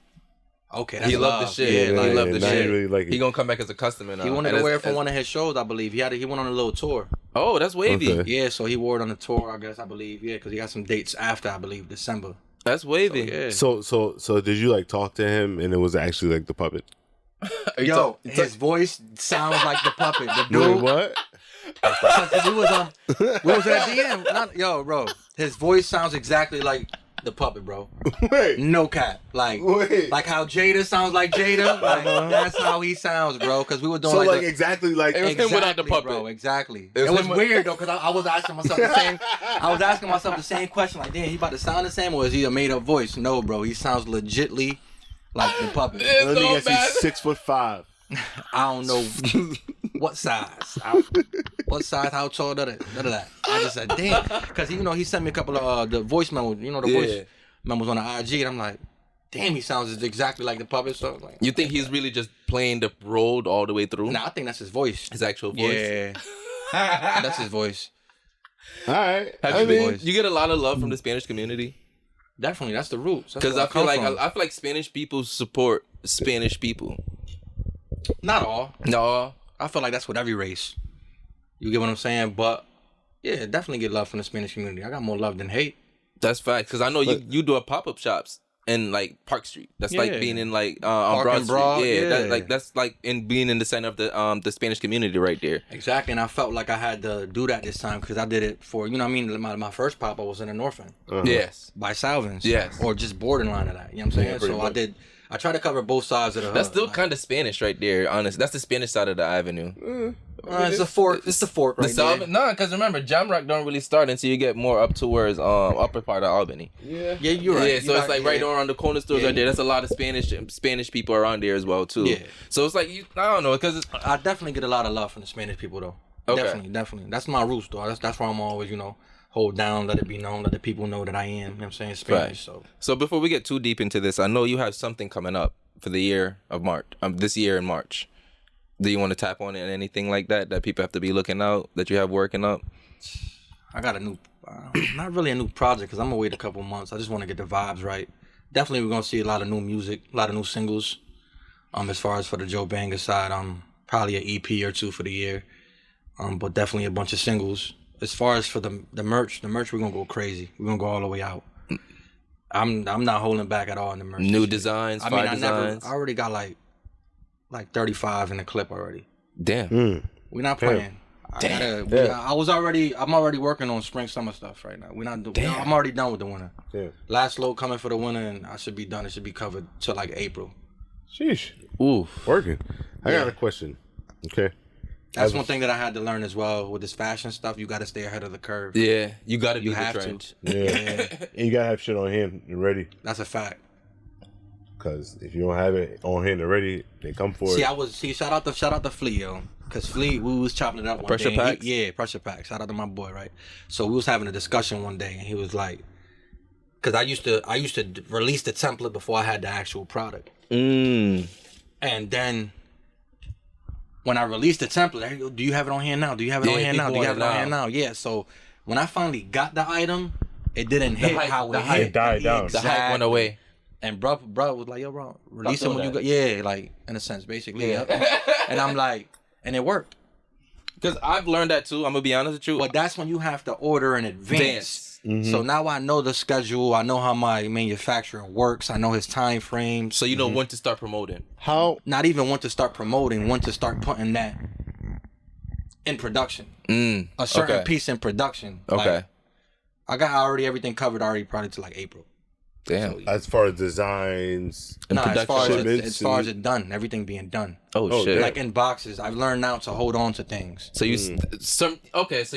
[SPEAKER 3] okay, that's
[SPEAKER 1] he loved the shit.
[SPEAKER 3] Yeah,
[SPEAKER 1] he loved the shit.
[SPEAKER 2] Really like
[SPEAKER 1] he gonna come back as a customer now.
[SPEAKER 3] He wanted to wear it for one of his shows, I believe. He went on a little tour.
[SPEAKER 1] Oh, that's wavy.
[SPEAKER 2] Okay.
[SPEAKER 3] Yeah, so he wore it on the tour, I guess, I believe. Yeah, because he got some dates after, I believe, December.
[SPEAKER 1] That's wavy.
[SPEAKER 3] So, yeah.
[SPEAKER 2] So did you like talk to him and it was actually like the puppet?
[SPEAKER 3] Yo, his voice sounds like the puppet. The dude.
[SPEAKER 2] Wait, what?
[SPEAKER 3] we was at the end. Yo, bro, his voice sounds exactly like the puppet, bro.
[SPEAKER 2] Wait.
[SPEAKER 3] No cap. Like how Jada sounds like Jada. Like, that's how he sounds, bro. Because we were doing
[SPEAKER 2] So
[SPEAKER 3] like
[SPEAKER 2] exactly like
[SPEAKER 1] it was him without the puppet,
[SPEAKER 3] bro. Exactly. It was weird though, because I was asking myself the same. I was asking myself the same question. Like, damn, he about to sound the same, or is he a made up voice? No, bro. He sounds legitly like the puppet.
[SPEAKER 2] Let me guess, he's 6'5".
[SPEAKER 3] I don't know what size. What size? How tall? None of that. I just said, damn, because he sent me a couple of the voice memos. You know, the voice memos on the IG, and I'm like, damn, he sounds exactly like the puppet. So like,
[SPEAKER 1] you think he's really just playing the role all the way through?
[SPEAKER 3] Nah, I think that's his voice.
[SPEAKER 1] His actual voice.
[SPEAKER 3] Yeah, that's his voice.
[SPEAKER 2] All right.
[SPEAKER 1] You get a lot of love from the Spanish community.
[SPEAKER 3] Definitely, that's the roots.
[SPEAKER 1] Because I feel like Spanish people support Spanish people.
[SPEAKER 3] Not all.
[SPEAKER 1] No,
[SPEAKER 3] I feel like that's with every race. You get what I'm saying? But Yeah, definitely get love from the Spanish community. I got more love than hate.
[SPEAKER 1] That's facts. Because I know you do a pop-up shops in like Park Street. That's like
[SPEAKER 3] Yeah.
[SPEAKER 1] being in like
[SPEAKER 3] Park
[SPEAKER 1] on Broad
[SPEAKER 3] and
[SPEAKER 1] Street.
[SPEAKER 3] Broad,
[SPEAKER 1] Yeah,
[SPEAKER 3] yeah.
[SPEAKER 1] that's like in being in the center of the Spanish community right there.
[SPEAKER 3] Exactly, and I felt like I had to do that this time because I did it for, you know what I mean? My first pop-up was in the North End
[SPEAKER 1] Yes.
[SPEAKER 3] by Salvins.
[SPEAKER 1] Yes.
[SPEAKER 3] Or just borderline of that, you know what I'm saying?
[SPEAKER 2] pretty
[SPEAKER 3] So
[SPEAKER 2] much.
[SPEAKER 3] I tried to cover both sides of the
[SPEAKER 1] That's
[SPEAKER 3] hood.
[SPEAKER 1] still
[SPEAKER 3] Like,
[SPEAKER 1] kind of Spanish right there, honest. That's the Spanish side of the avenue.
[SPEAKER 3] it's the fork. It's the fork right there.
[SPEAKER 1] No, because remember, Jamrock don't really start until you get more up towards upper part of Albany.
[SPEAKER 2] Yeah.
[SPEAKER 3] Yeah, you're right.
[SPEAKER 1] Yeah, so it's like right around the corner stores
[SPEAKER 3] Yeah.
[SPEAKER 1] right there. That's a lot of Spanish people around there as well too.
[SPEAKER 3] Yeah.
[SPEAKER 1] So it's like I don't know, because
[SPEAKER 3] I definitely get a lot of love from the Spanish people though.
[SPEAKER 1] Okay.
[SPEAKER 3] Definitely. That's my roots though. That's why I'm always, hold down, let it be known, let the people know that I am, you know what I'm saying, Spanish.
[SPEAKER 1] Right.
[SPEAKER 3] So
[SPEAKER 1] So before we get too deep into this, I know you have something coming up for the year of March. This year in March. Do you want to tap on it, anything like that people have to be looking out, that you have working up?
[SPEAKER 3] I got a new, not really a new project because I'm gonna wait a couple months. I just want to get the vibes right. Definitely, we're gonna see a lot of new music, a lot of new singles. As far as for the Joe Banga side, probably an EP or two for the year. But definitely a bunch of singles. As far as for the merch we're gonna go crazy. We're gonna go all the way out. I'm not holding back at all in the merch.
[SPEAKER 1] New
[SPEAKER 3] this year.
[SPEAKER 1] designs,
[SPEAKER 3] I mean,
[SPEAKER 1] designs.
[SPEAKER 3] I already got like 35 in the clip already.
[SPEAKER 1] Damn.
[SPEAKER 3] We're not playing. I'm already working on spring summer stuff right now. We're not doing. I'm already done with the winter.
[SPEAKER 2] Yeah.
[SPEAKER 3] Last load coming for the winter, and I should be done. It should be covered till like April.
[SPEAKER 2] Sheesh.
[SPEAKER 1] Ooh.
[SPEAKER 2] Working. I got a question. Okay.
[SPEAKER 3] That's one thing that I had to learn as well with this fashion stuff. You got to stay ahead of the curve.
[SPEAKER 1] Yeah, you got to be
[SPEAKER 3] You
[SPEAKER 1] the
[SPEAKER 3] have
[SPEAKER 1] trend.
[SPEAKER 3] to.
[SPEAKER 2] Yeah. And you gotta have shit on hand and ready.
[SPEAKER 3] That's a fact.
[SPEAKER 2] Cause if you don't have it on hand and ready, they come for it.
[SPEAKER 3] Shout out to Flea, yo. Cause Flea, we was chopping it up one
[SPEAKER 1] Pressure
[SPEAKER 3] day. and
[SPEAKER 1] packs?
[SPEAKER 3] Yeah, pressure packs. Shout out to my boy, right? So we was having a discussion one day, and he was like, cause I used to release the template before I had the actual product.
[SPEAKER 1] Mm.
[SPEAKER 3] And then when I released the template, I go, do you have it on hand now? Do you have it on hand now? Do you have it on hand now? Yeah. So when I finally got the item, it didn't hit how it hit.
[SPEAKER 2] It died down.
[SPEAKER 1] The hype went away.
[SPEAKER 3] And bro was like, yo, bro, release it
[SPEAKER 1] doing
[SPEAKER 3] when you
[SPEAKER 1] that.
[SPEAKER 3] go. Yeah, like in a sense, basically. Yeah. And I'm like, and it worked.
[SPEAKER 1] Because I've learned that too. I'm gonna be honest with you.
[SPEAKER 3] But that's when you have to order in advance.
[SPEAKER 1] Dance.
[SPEAKER 3] So now I know the schedule. I know how my manufacturer works. I know his time frames.
[SPEAKER 1] So you know when to start promoting.
[SPEAKER 2] How
[SPEAKER 3] Not even when to start promoting, when to start putting that in production. A certain
[SPEAKER 1] Okay.
[SPEAKER 3] piece in production.
[SPEAKER 1] Okay.
[SPEAKER 3] Like, I got already everything covered already probably to like April.
[SPEAKER 1] Damn.
[SPEAKER 2] as far as designs?
[SPEAKER 1] And
[SPEAKER 3] Nah, as far
[SPEAKER 2] shipments
[SPEAKER 3] as it done, everything being done.
[SPEAKER 1] Oh shit.
[SPEAKER 2] yeah.
[SPEAKER 3] Like in boxes, I've learned now to hold on to things.
[SPEAKER 1] So you so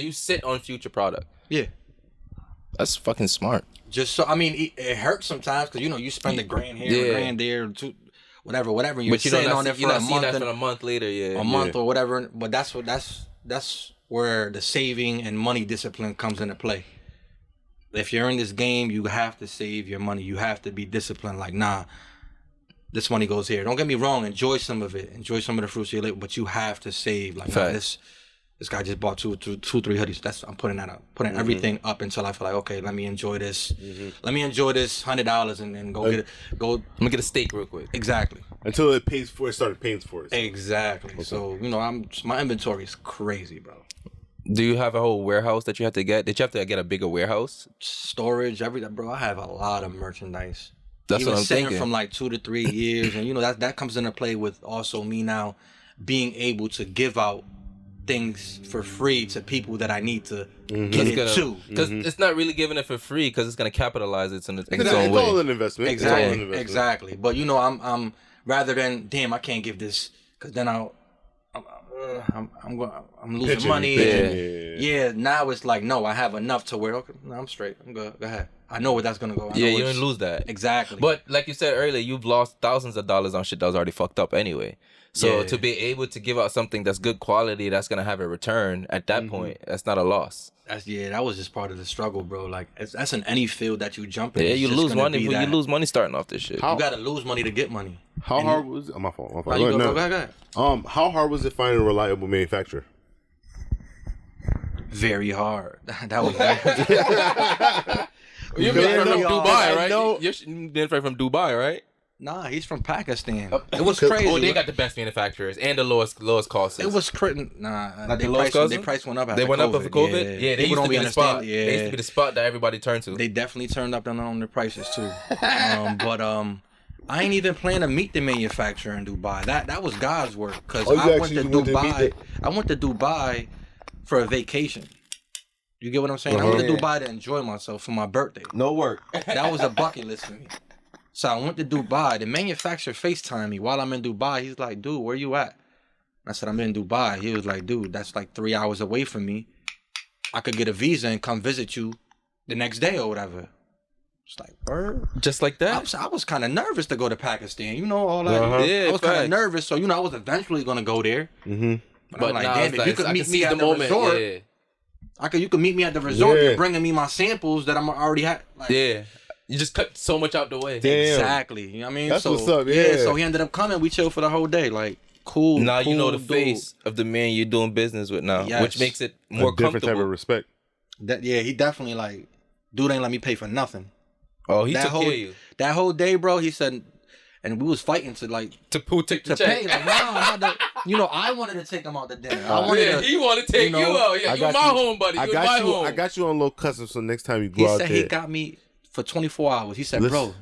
[SPEAKER 1] you sit on future product.
[SPEAKER 3] Yeah.
[SPEAKER 1] That's fucking smart.
[SPEAKER 3] Just so, I mean, it hurts sometimes because you spend a grand here,
[SPEAKER 1] Yeah.
[SPEAKER 3] a grand there, two, whatever. And you're
[SPEAKER 1] But you
[SPEAKER 3] sitting
[SPEAKER 1] don't
[SPEAKER 3] on it for
[SPEAKER 1] you're
[SPEAKER 3] a
[SPEAKER 1] not seeing
[SPEAKER 3] month,
[SPEAKER 1] that
[SPEAKER 3] and,
[SPEAKER 1] for a month later. Yeah.
[SPEAKER 3] a month or whatever. But that's where the saving and money discipline comes into play. If you're in this game, you have to save your money. You have to be disciplined. Like, nah, this money goes here. Don't get me wrong. Enjoy some of it. Enjoy some of the fruits of your labor. But you have to save. Like, nah,
[SPEAKER 1] Facts.
[SPEAKER 3] this guy just bought two, 3 hoodies. I'm putting that up. Putting everything up until I feel like, okay, let me enjoy this. Let me enjoy this $100 and then go get it. Go
[SPEAKER 1] I'm gonna get a steak real quick.
[SPEAKER 3] exactly.
[SPEAKER 2] Until it pays for it, started paying for it.
[SPEAKER 3] Exactly. So my inventory is crazy, bro.
[SPEAKER 1] Do you have a whole warehouse that you have to get? Did you have to get a bigger warehouse?
[SPEAKER 3] Storage, everything, bro. I have a lot of merchandise.
[SPEAKER 1] That's
[SPEAKER 3] Even
[SPEAKER 1] what I'm
[SPEAKER 3] sitting
[SPEAKER 1] thinking.
[SPEAKER 3] from like 2 to 3 years, and that comes into play with also me now being able to give out things for free to people that I need to get it to.
[SPEAKER 1] Because it's not really giving it for free because it's gonna capitalize it in its
[SPEAKER 2] It's
[SPEAKER 1] own
[SPEAKER 2] all
[SPEAKER 1] way.
[SPEAKER 2] an investment. It's all an
[SPEAKER 3] Exactly,
[SPEAKER 2] investment.
[SPEAKER 3] exactly. But I'm rather than damn, I can't give this because then I'm losing
[SPEAKER 2] Pitching,
[SPEAKER 3] money.
[SPEAKER 2] pitching,
[SPEAKER 3] Yeah. Now it's like no, I have enough to where okay, no, I'm straight. I'm good. Go ahead. I know where that's gonna go. I know
[SPEAKER 1] Yeah, you
[SPEAKER 3] it's-
[SPEAKER 1] didn't lose that.
[SPEAKER 3] Exactly.
[SPEAKER 1] But like you said earlier, you've lost thousands of dollars on shit that was already fucked up anyway. So
[SPEAKER 3] Yeah.
[SPEAKER 1] to be able to give out something that's good quality, that's gonna have a return at that point, that's not a loss.
[SPEAKER 3] that was just part of the struggle, bro. Like that's in any field that you jump in.
[SPEAKER 1] Yeah,
[SPEAKER 3] It's
[SPEAKER 1] you
[SPEAKER 3] just
[SPEAKER 1] lose
[SPEAKER 3] gonna
[SPEAKER 1] money.
[SPEAKER 3] be
[SPEAKER 1] You
[SPEAKER 3] that.
[SPEAKER 1] lose money starting off this shit.
[SPEAKER 3] You gotta lose money to get money.
[SPEAKER 2] How hard was my fault? My fault.
[SPEAKER 3] No, you
[SPEAKER 2] Go
[SPEAKER 3] go,
[SPEAKER 2] ahead,
[SPEAKER 3] go ahead.
[SPEAKER 2] How hard was it finding a reliable manufacturer?
[SPEAKER 3] Very hard. That was
[SPEAKER 1] You're
[SPEAKER 2] Very
[SPEAKER 1] from
[SPEAKER 2] hard.
[SPEAKER 1] Dubai,
[SPEAKER 2] I
[SPEAKER 1] right?
[SPEAKER 2] know-
[SPEAKER 1] You're from Dubai, right?
[SPEAKER 3] Nah, he's from Pakistan. It was crazy.
[SPEAKER 1] Oh, they got the best manufacturers and the lowest costs.
[SPEAKER 3] It was crazy. Nah,
[SPEAKER 1] Not the lowest costs.
[SPEAKER 3] Their price went up.
[SPEAKER 1] They went up for COVID. Yeah, they used to be the spot.
[SPEAKER 3] Yeah,
[SPEAKER 1] they used to be the spot that everybody turned to.
[SPEAKER 3] They definitely turned up on their prices too. But I ain't even plan to meet the manufacturer in Dubai. That was God's work because I went to Dubai. I went to Dubai for a vacation. You get what I'm saying? I went to Dubai to enjoy myself for my birthday.
[SPEAKER 1] No work.
[SPEAKER 3] That was a bucket list for me. So I went to Dubai. The manufacturer FaceTimed me while I'm in Dubai. He's like, dude, where you at? I said, I'm in Dubai. He was like, dude, that's like 3 hours away from me. I could get a visa and come visit you the next day or whatever. It's like, bird.
[SPEAKER 1] Just like that?
[SPEAKER 3] I was kind of nervous to go to Pakistan. You know, all that.
[SPEAKER 1] Yeah,
[SPEAKER 3] I was kind of nervous. So, I was eventually going to go there.
[SPEAKER 2] Mm-hmm.
[SPEAKER 3] But I'm like, damn, if you could meet me at the
[SPEAKER 1] moment,
[SPEAKER 3] resort.
[SPEAKER 1] Yeah.
[SPEAKER 3] You could meet me at the resort. You're bringing me my samples that I'm already had. Like,
[SPEAKER 1] yeah. You just cut so much out the way.
[SPEAKER 2] Damn.
[SPEAKER 3] Exactly. You know what I mean?
[SPEAKER 2] That's what's up, yeah.
[SPEAKER 3] So he ended up coming. We chilled for the whole day. Like, cool.
[SPEAKER 1] Now
[SPEAKER 3] cool
[SPEAKER 1] you know the
[SPEAKER 3] dude.
[SPEAKER 1] face of the man you're doing business with now,
[SPEAKER 3] Yes.
[SPEAKER 1] which makes it more
[SPEAKER 2] different
[SPEAKER 1] comfortable.
[SPEAKER 2] type of respect.
[SPEAKER 3] He definitely like, dude ain't let me pay for nothing.
[SPEAKER 1] Oh, he
[SPEAKER 3] That
[SPEAKER 1] took
[SPEAKER 3] whole
[SPEAKER 1] care of you.
[SPEAKER 3] That whole day, bro, he said, and we was fighting to like
[SPEAKER 1] To take the
[SPEAKER 3] to
[SPEAKER 1] check.
[SPEAKER 3] pay. Like, no, I'm not I wanted to take him out to dinner. I wanted to.
[SPEAKER 1] He wanted to take you out. Yeah, you're my home, buddy. You're my home.
[SPEAKER 2] I got you on low custom, so next time you go
[SPEAKER 3] He
[SPEAKER 2] out
[SPEAKER 3] said
[SPEAKER 2] there.
[SPEAKER 3] he got me for 24 hours. He said, bro,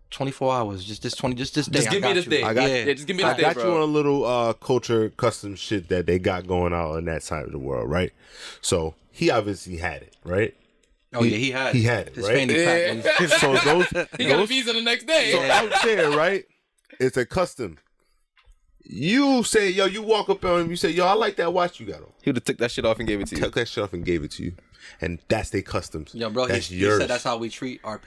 [SPEAKER 3] 24 hours, just this day.
[SPEAKER 1] Just give me this day.
[SPEAKER 2] I got,
[SPEAKER 1] just give me this
[SPEAKER 2] I
[SPEAKER 1] day,
[SPEAKER 2] got
[SPEAKER 1] bro.
[SPEAKER 2] you on a little culture custom shit that they got going on in that side of the world, right? So he obviously had it, right?
[SPEAKER 3] Oh yeah, he had
[SPEAKER 2] it,
[SPEAKER 3] his
[SPEAKER 2] right?
[SPEAKER 3] fanny pack.
[SPEAKER 2] So those,
[SPEAKER 1] He got a visa the next day.
[SPEAKER 2] so out there, right? It's a custom. You say, yo, you walk up on him, you say, yo, I like that watch you got on.
[SPEAKER 1] He would have took that shit off and gave it to you.
[SPEAKER 2] Took that shit off and gave it to you. And that's their customs.
[SPEAKER 3] Yo, bro,
[SPEAKER 2] that's
[SPEAKER 3] he
[SPEAKER 2] yours.
[SPEAKER 3] said that's how we treat our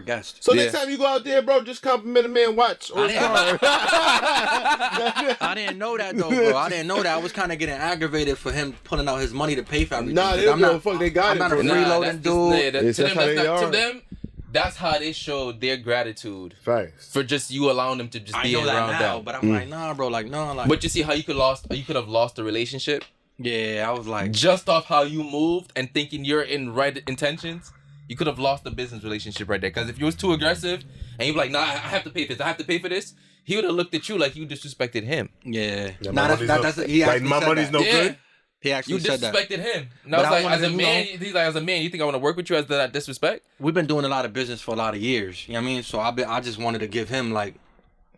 [SPEAKER 3] guests.
[SPEAKER 2] So next time you go out there, bro, just compliment a man watch or car.
[SPEAKER 3] I didn't know that though, bro. I didn't know that. I was kind of getting aggravated for him putting out his money to pay for everything.
[SPEAKER 2] Nah, they don't give a fuck. They got
[SPEAKER 3] I'm
[SPEAKER 2] it,
[SPEAKER 3] not
[SPEAKER 2] bro.
[SPEAKER 3] a freeloading dude.
[SPEAKER 1] To them, that's how they show their gratitude.
[SPEAKER 2] Facts.
[SPEAKER 1] For just you allowing them to just
[SPEAKER 3] I
[SPEAKER 1] be
[SPEAKER 3] know that
[SPEAKER 1] around
[SPEAKER 3] now,
[SPEAKER 1] them.
[SPEAKER 3] but I'm like, nah, bro, like, no, like.
[SPEAKER 1] But you see how you could have lost the relationship
[SPEAKER 3] Yeah, I was like,
[SPEAKER 1] just off how you moved and thinking you're in right intentions. You could have lost the business relationship right there. Because if you was too aggressive and you were like, nah, I have to pay for this, I have to pay for this, he would have looked at you like you disrespected him.
[SPEAKER 3] yeah.
[SPEAKER 2] Yeah,
[SPEAKER 3] Nah, he
[SPEAKER 2] like, my
[SPEAKER 3] said
[SPEAKER 2] money's
[SPEAKER 3] that.
[SPEAKER 2] no good.
[SPEAKER 3] He actually
[SPEAKER 1] You
[SPEAKER 3] said that.
[SPEAKER 1] disrespected him. And
[SPEAKER 3] But
[SPEAKER 1] I
[SPEAKER 3] I
[SPEAKER 1] was like,
[SPEAKER 3] wanted
[SPEAKER 1] as a
[SPEAKER 3] to,
[SPEAKER 1] man, he's like, as a man, you think I want to work with you as that disrespect?
[SPEAKER 3] We've been doing a lot of business for a lot of years. You know what I mean? So I just wanted to give him like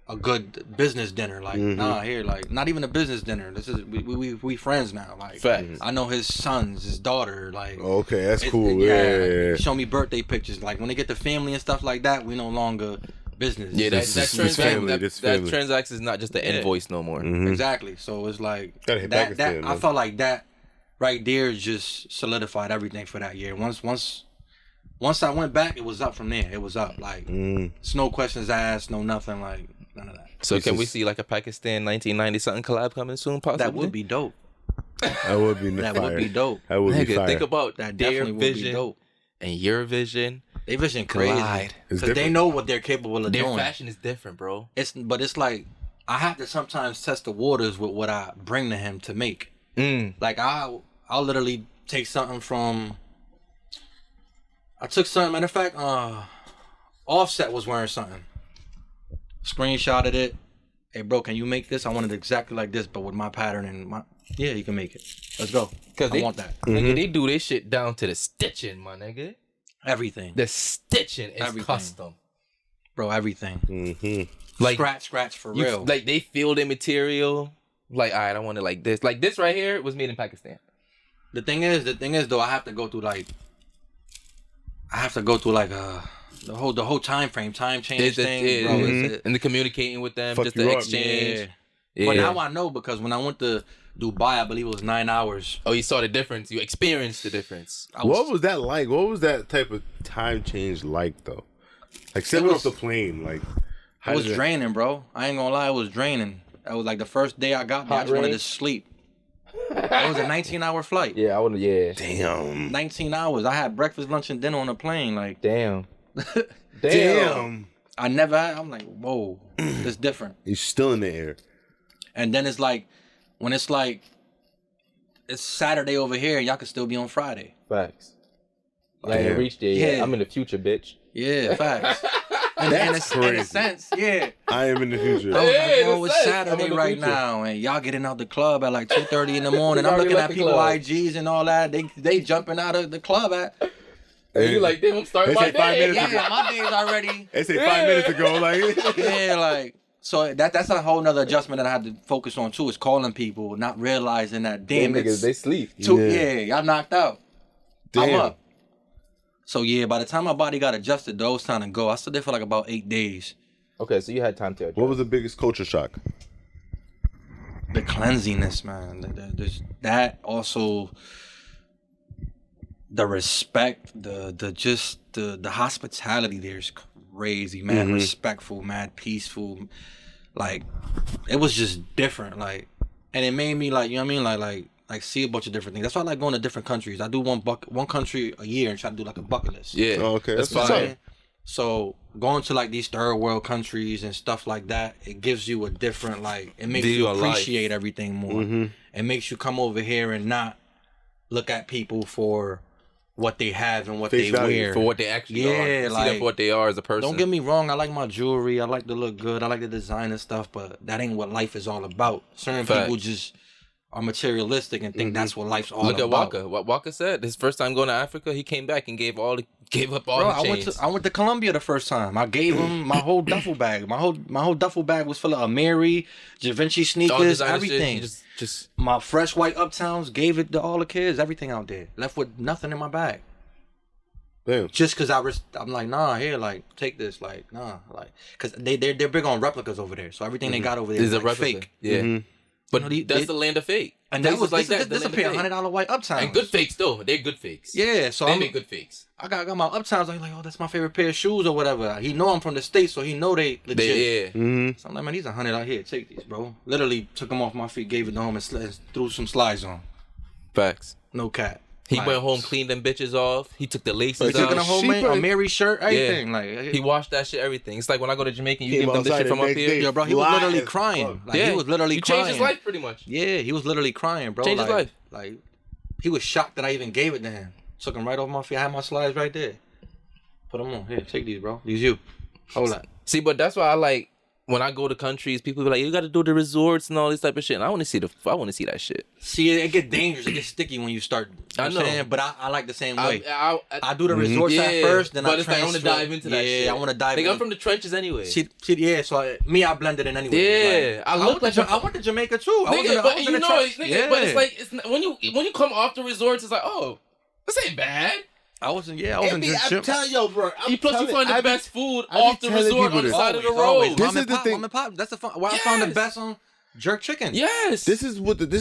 [SPEAKER 3] a good business dinner. Like, nah, here, like, not even a business dinner. This is we friends now. Like,
[SPEAKER 1] Facts.
[SPEAKER 3] I know his sons, his daughter. Like,
[SPEAKER 2] Okay, that's
[SPEAKER 3] it-
[SPEAKER 2] cool.
[SPEAKER 3] yeah.
[SPEAKER 2] Yeah.
[SPEAKER 3] Show me birthday pictures. Like when they get to family and stuff like that, we no longer business.
[SPEAKER 1] Yeah,
[SPEAKER 2] This
[SPEAKER 1] that
[SPEAKER 2] is family,
[SPEAKER 1] that
[SPEAKER 2] this family.
[SPEAKER 1] transaction is not just the invoice no more.
[SPEAKER 3] Exactly. So it's like
[SPEAKER 2] Gotta hit
[SPEAKER 3] that.
[SPEAKER 2] Pakistan,
[SPEAKER 3] I
[SPEAKER 2] man.
[SPEAKER 3] felt like that right there just solidified everything for that year. Once I went back, it was up from there. It was up. Like it's no questions asked, no nothing. Like none of that.
[SPEAKER 1] So can we see like a Pakistan 1990 something collab coming soon? Possibly.
[SPEAKER 3] That would be dope.
[SPEAKER 2] That would be
[SPEAKER 3] That
[SPEAKER 2] fire.
[SPEAKER 3] would be dope.
[SPEAKER 2] That would be
[SPEAKER 1] Nigga,
[SPEAKER 2] fire.
[SPEAKER 1] think about
[SPEAKER 3] That
[SPEAKER 1] their
[SPEAKER 3] definitely would be
[SPEAKER 1] vision
[SPEAKER 3] dope.
[SPEAKER 1] and your vision.
[SPEAKER 3] They vision crazy
[SPEAKER 1] Collide.
[SPEAKER 2] It's
[SPEAKER 3] because they
[SPEAKER 2] different.
[SPEAKER 3] know what they're capable of
[SPEAKER 1] Their
[SPEAKER 3] doing.
[SPEAKER 1] fashion is different, bro.
[SPEAKER 3] But it's like I have to sometimes test the waters with what I bring to him to make. Like I'll literally take something from. I took something. Matter of fact, Offset was wearing something. Screenshotted it. Hey, bro, can you make this? I want it exactly like this, but with my pattern and my. Yeah, you can make it. Let's go. Cause I want that.
[SPEAKER 1] Nigga, they do this shit down to the stitching, my nigga.
[SPEAKER 3] Everything,
[SPEAKER 1] The stitching is
[SPEAKER 3] Everything.
[SPEAKER 1] custom.
[SPEAKER 3] bro. Everything.
[SPEAKER 1] Like
[SPEAKER 3] Scratch for
[SPEAKER 1] you,
[SPEAKER 3] real.
[SPEAKER 1] like they feel the material. Like, all right, I want it like this. Like this right here was made in Pakistan.
[SPEAKER 3] The thing is though, I have to go through like the whole time change thing, bro.
[SPEAKER 1] And the communicating with them,
[SPEAKER 2] Fuck
[SPEAKER 1] just
[SPEAKER 2] you
[SPEAKER 1] the
[SPEAKER 2] up.
[SPEAKER 1] exchange.
[SPEAKER 3] Yeah. But now I know because when I went to Dubai, I believe it was 9 hours.
[SPEAKER 1] Oh, you saw the difference. You experienced the difference.
[SPEAKER 2] What was that like? What was that type of time change like, though? Like, stepping off the plane, like...
[SPEAKER 3] It was draining, bro. I ain't gonna lie, it was draining. That was like the first day I got there, I just wanted to sleep. It was a 19-hour flight.
[SPEAKER 1] Yeah, I would. Yeah.
[SPEAKER 2] Damn.
[SPEAKER 3] 19 hours. I had breakfast, lunch, and dinner on the plane. Like,
[SPEAKER 1] Damn.
[SPEAKER 2] Damn.
[SPEAKER 3] I never had. I'm like, whoa, it's different.
[SPEAKER 2] He's still in the air.
[SPEAKER 3] And then it's like, when it's like, it's Saturday over here, and y'all can still be on Friday.
[SPEAKER 1] Facts. I ain't reached there yet.
[SPEAKER 3] Yeah.
[SPEAKER 1] I'm in the future, bitch.
[SPEAKER 3] Yeah, facts.
[SPEAKER 2] That's
[SPEAKER 3] in a
[SPEAKER 2] crazy.
[SPEAKER 3] sense, yeah.
[SPEAKER 2] I am in the future.
[SPEAKER 3] I was like,
[SPEAKER 1] Yeah,
[SPEAKER 3] yo, it's
[SPEAKER 1] that's it.
[SPEAKER 3] Saturday
[SPEAKER 1] I'm in the
[SPEAKER 3] right
[SPEAKER 1] future.
[SPEAKER 3] now, and y'all getting out the club at like 2:30 in the morning. I'm
[SPEAKER 1] already
[SPEAKER 3] looking
[SPEAKER 1] left
[SPEAKER 3] at
[SPEAKER 1] the
[SPEAKER 3] people
[SPEAKER 1] club.
[SPEAKER 3] IGs and all that. They jumping out of the club at.
[SPEAKER 1] And you like, damn, I'm starting
[SPEAKER 2] They
[SPEAKER 1] my
[SPEAKER 2] say 5
[SPEAKER 1] day.
[SPEAKER 2] minutes
[SPEAKER 3] Yeah, my day's already.
[SPEAKER 2] They say 5 minutes ago, like.
[SPEAKER 3] Yeah, like so that's a whole nother adjustment that I had to focus on too. Is calling people, not realizing that
[SPEAKER 1] Damn
[SPEAKER 3] damn
[SPEAKER 1] niggas, they sleep.
[SPEAKER 3] yeah, y'all knocked out. I'm
[SPEAKER 2] Damn.
[SPEAKER 3] up. So yeah, by the time my body got adjusted, though, it was time to go. I stood there for like about 8 days.
[SPEAKER 1] Okay, so you had time to adjust.
[SPEAKER 2] What was the biggest culture shock?
[SPEAKER 3] The cleanliness, man. There's that also. The respect, the hospitality there is crazy, man. Respectful, mad peaceful. Like, it was just different. Like, and it made me like, you know what I mean? Like see a bunch of different things. That's why I like going to different countries. I do one country a year and try to do like a bucket list.
[SPEAKER 1] Yeah.
[SPEAKER 2] Oh, okay,
[SPEAKER 1] That's
[SPEAKER 2] that's
[SPEAKER 1] fine.
[SPEAKER 2] fine.
[SPEAKER 3] So going to like these third world countries and stuff like that, it gives you a different like. It makes you appreciate everything more. It makes you come over here and not look at people for what they have and what
[SPEAKER 2] Face
[SPEAKER 3] they
[SPEAKER 2] value,
[SPEAKER 3] wear.
[SPEAKER 1] For what they actually are.
[SPEAKER 3] Yeah,
[SPEAKER 1] See
[SPEAKER 3] like,
[SPEAKER 1] them for what they are as a person.
[SPEAKER 3] Don't get me wrong, I like my jewelry, I like to look good, I like the designer stuff, but that ain't what life is all about. Certain
[SPEAKER 1] Facts.
[SPEAKER 3] people just are materialistic and think that's what life's all
[SPEAKER 1] Look
[SPEAKER 3] about.
[SPEAKER 1] at Waka. What Waka said, his first time going to Africa, he came back and gave up all
[SPEAKER 3] Bro,
[SPEAKER 1] the chains.
[SPEAKER 3] I went to Colombia the first time. I gave him my whole duffel bag. My whole duffel bag was full of Amiri, Givenchy
[SPEAKER 1] All
[SPEAKER 3] sneakers,
[SPEAKER 1] designer shit,
[SPEAKER 3] everything.
[SPEAKER 1] he just
[SPEAKER 3] My fresh white Uptowns, gave it to all the kids, everything out there. Left with nothing in my bag.
[SPEAKER 2] Damn.
[SPEAKER 3] Just cause I'm like, nah, here, like, take this, like, nah, like, cause they're big on replicas over there, so everything they got over there
[SPEAKER 1] is
[SPEAKER 3] is
[SPEAKER 1] a
[SPEAKER 3] like
[SPEAKER 1] replica.
[SPEAKER 3] fake.
[SPEAKER 1] Yeah. But
[SPEAKER 3] You know,
[SPEAKER 1] that's the land of fake.
[SPEAKER 3] And that
[SPEAKER 1] Places
[SPEAKER 3] was
[SPEAKER 1] like
[SPEAKER 3] this
[SPEAKER 1] the
[SPEAKER 3] is a
[SPEAKER 1] land
[SPEAKER 3] pair
[SPEAKER 1] of fake.
[SPEAKER 3] $100 white Uptowns.
[SPEAKER 1] And good fakes though. They're good fakes.
[SPEAKER 3] Yeah, so
[SPEAKER 1] They
[SPEAKER 3] I'm
[SPEAKER 1] make good fakes.
[SPEAKER 3] I got my Uptowns. I'm like, oh, that's my favorite pair of shoes or whatever. He know I'm from the States, so he know they legit. So I'm like, man, these 100 out here. Take these, bro. Literally took them off my feet, gave it to him, and threw some slides on.
[SPEAKER 1] Facts.
[SPEAKER 3] No cap.
[SPEAKER 1] He
[SPEAKER 3] Like,
[SPEAKER 1] went home, cleaned them bitches off. He took the laces
[SPEAKER 3] He took in a
[SPEAKER 1] out.
[SPEAKER 3] whole man, a Mary shirt, everything.
[SPEAKER 1] Yeah.
[SPEAKER 3] Like
[SPEAKER 1] He washed that shit, everything. It's like when I go to Jamaica, you
[SPEAKER 2] Came
[SPEAKER 1] give them this
[SPEAKER 2] outside
[SPEAKER 1] shit
[SPEAKER 2] the
[SPEAKER 1] from up
[SPEAKER 2] next
[SPEAKER 1] here.
[SPEAKER 2] day.
[SPEAKER 3] yeah, bro, he was
[SPEAKER 2] Fly
[SPEAKER 3] literally
[SPEAKER 2] as
[SPEAKER 3] crying.
[SPEAKER 2] fuck.
[SPEAKER 3] Like, he was literally
[SPEAKER 1] you
[SPEAKER 3] crying.
[SPEAKER 1] changed his life pretty much.
[SPEAKER 3] Yeah, he was literally crying, bro.
[SPEAKER 1] Changed his
[SPEAKER 3] Like-
[SPEAKER 1] life.
[SPEAKER 3] Like, he was shocked that I even gave it to him. Took him right off my feet. I had my slides right there. Put them on. Here, take these, bro. These you. Hold on.
[SPEAKER 1] See, but that's why I like when I go to countries, people be like, you got to do the resorts and all this type of shit. And I want to see that shit.
[SPEAKER 3] See, it get dangerous. It gets sticky when you start. You know
[SPEAKER 1] I
[SPEAKER 3] what
[SPEAKER 1] know.
[SPEAKER 3] I'm saying? But I like the same way. I
[SPEAKER 1] I
[SPEAKER 3] do the resorts at first, then
[SPEAKER 1] but
[SPEAKER 3] I
[SPEAKER 1] it's like I want to
[SPEAKER 3] transfer.
[SPEAKER 1] dive into that
[SPEAKER 3] Yeah,
[SPEAKER 1] shit.
[SPEAKER 3] I want to dive
[SPEAKER 1] Like,
[SPEAKER 3] in.
[SPEAKER 1] I'm from the trenches anyway.
[SPEAKER 3] See, yeah, so I blended in anyway.
[SPEAKER 1] Yeah,
[SPEAKER 3] Like,
[SPEAKER 1] I
[SPEAKER 3] I
[SPEAKER 1] look
[SPEAKER 3] went to Jamaica too. I was in the- I was in the trench. Yeah.
[SPEAKER 1] but it's like when you come off the resorts, it's like, oh, this ain't bad.
[SPEAKER 3] I was in
[SPEAKER 2] I'm telling you, bro.
[SPEAKER 1] Plus, you find the best food
[SPEAKER 2] I be
[SPEAKER 1] off the
[SPEAKER 2] telling
[SPEAKER 1] resort
[SPEAKER 2] people
[SPEAKER 1] on the
[SPEAKER 2] this.
[SPEAKER 1] side of the
[SPEAKER 3] Always.
[SPEAKER 1] road.
[SPEAKER 2] This
[SPEAKER 3] Mom
[SPEAKER 2] is
[SPEAKER 3] and
[SPEAKER 2] the
[SPEAKER 3] pop,
[SPEAKER 2] thing.
[SPEAKER 3] Mom and pop. That's where I found the
[SPEAKER 1] Yes.
[SPEAKER 3] best on jerk chicken.
[SPEAKER 1] Yes.
[SPEAKER 2] This is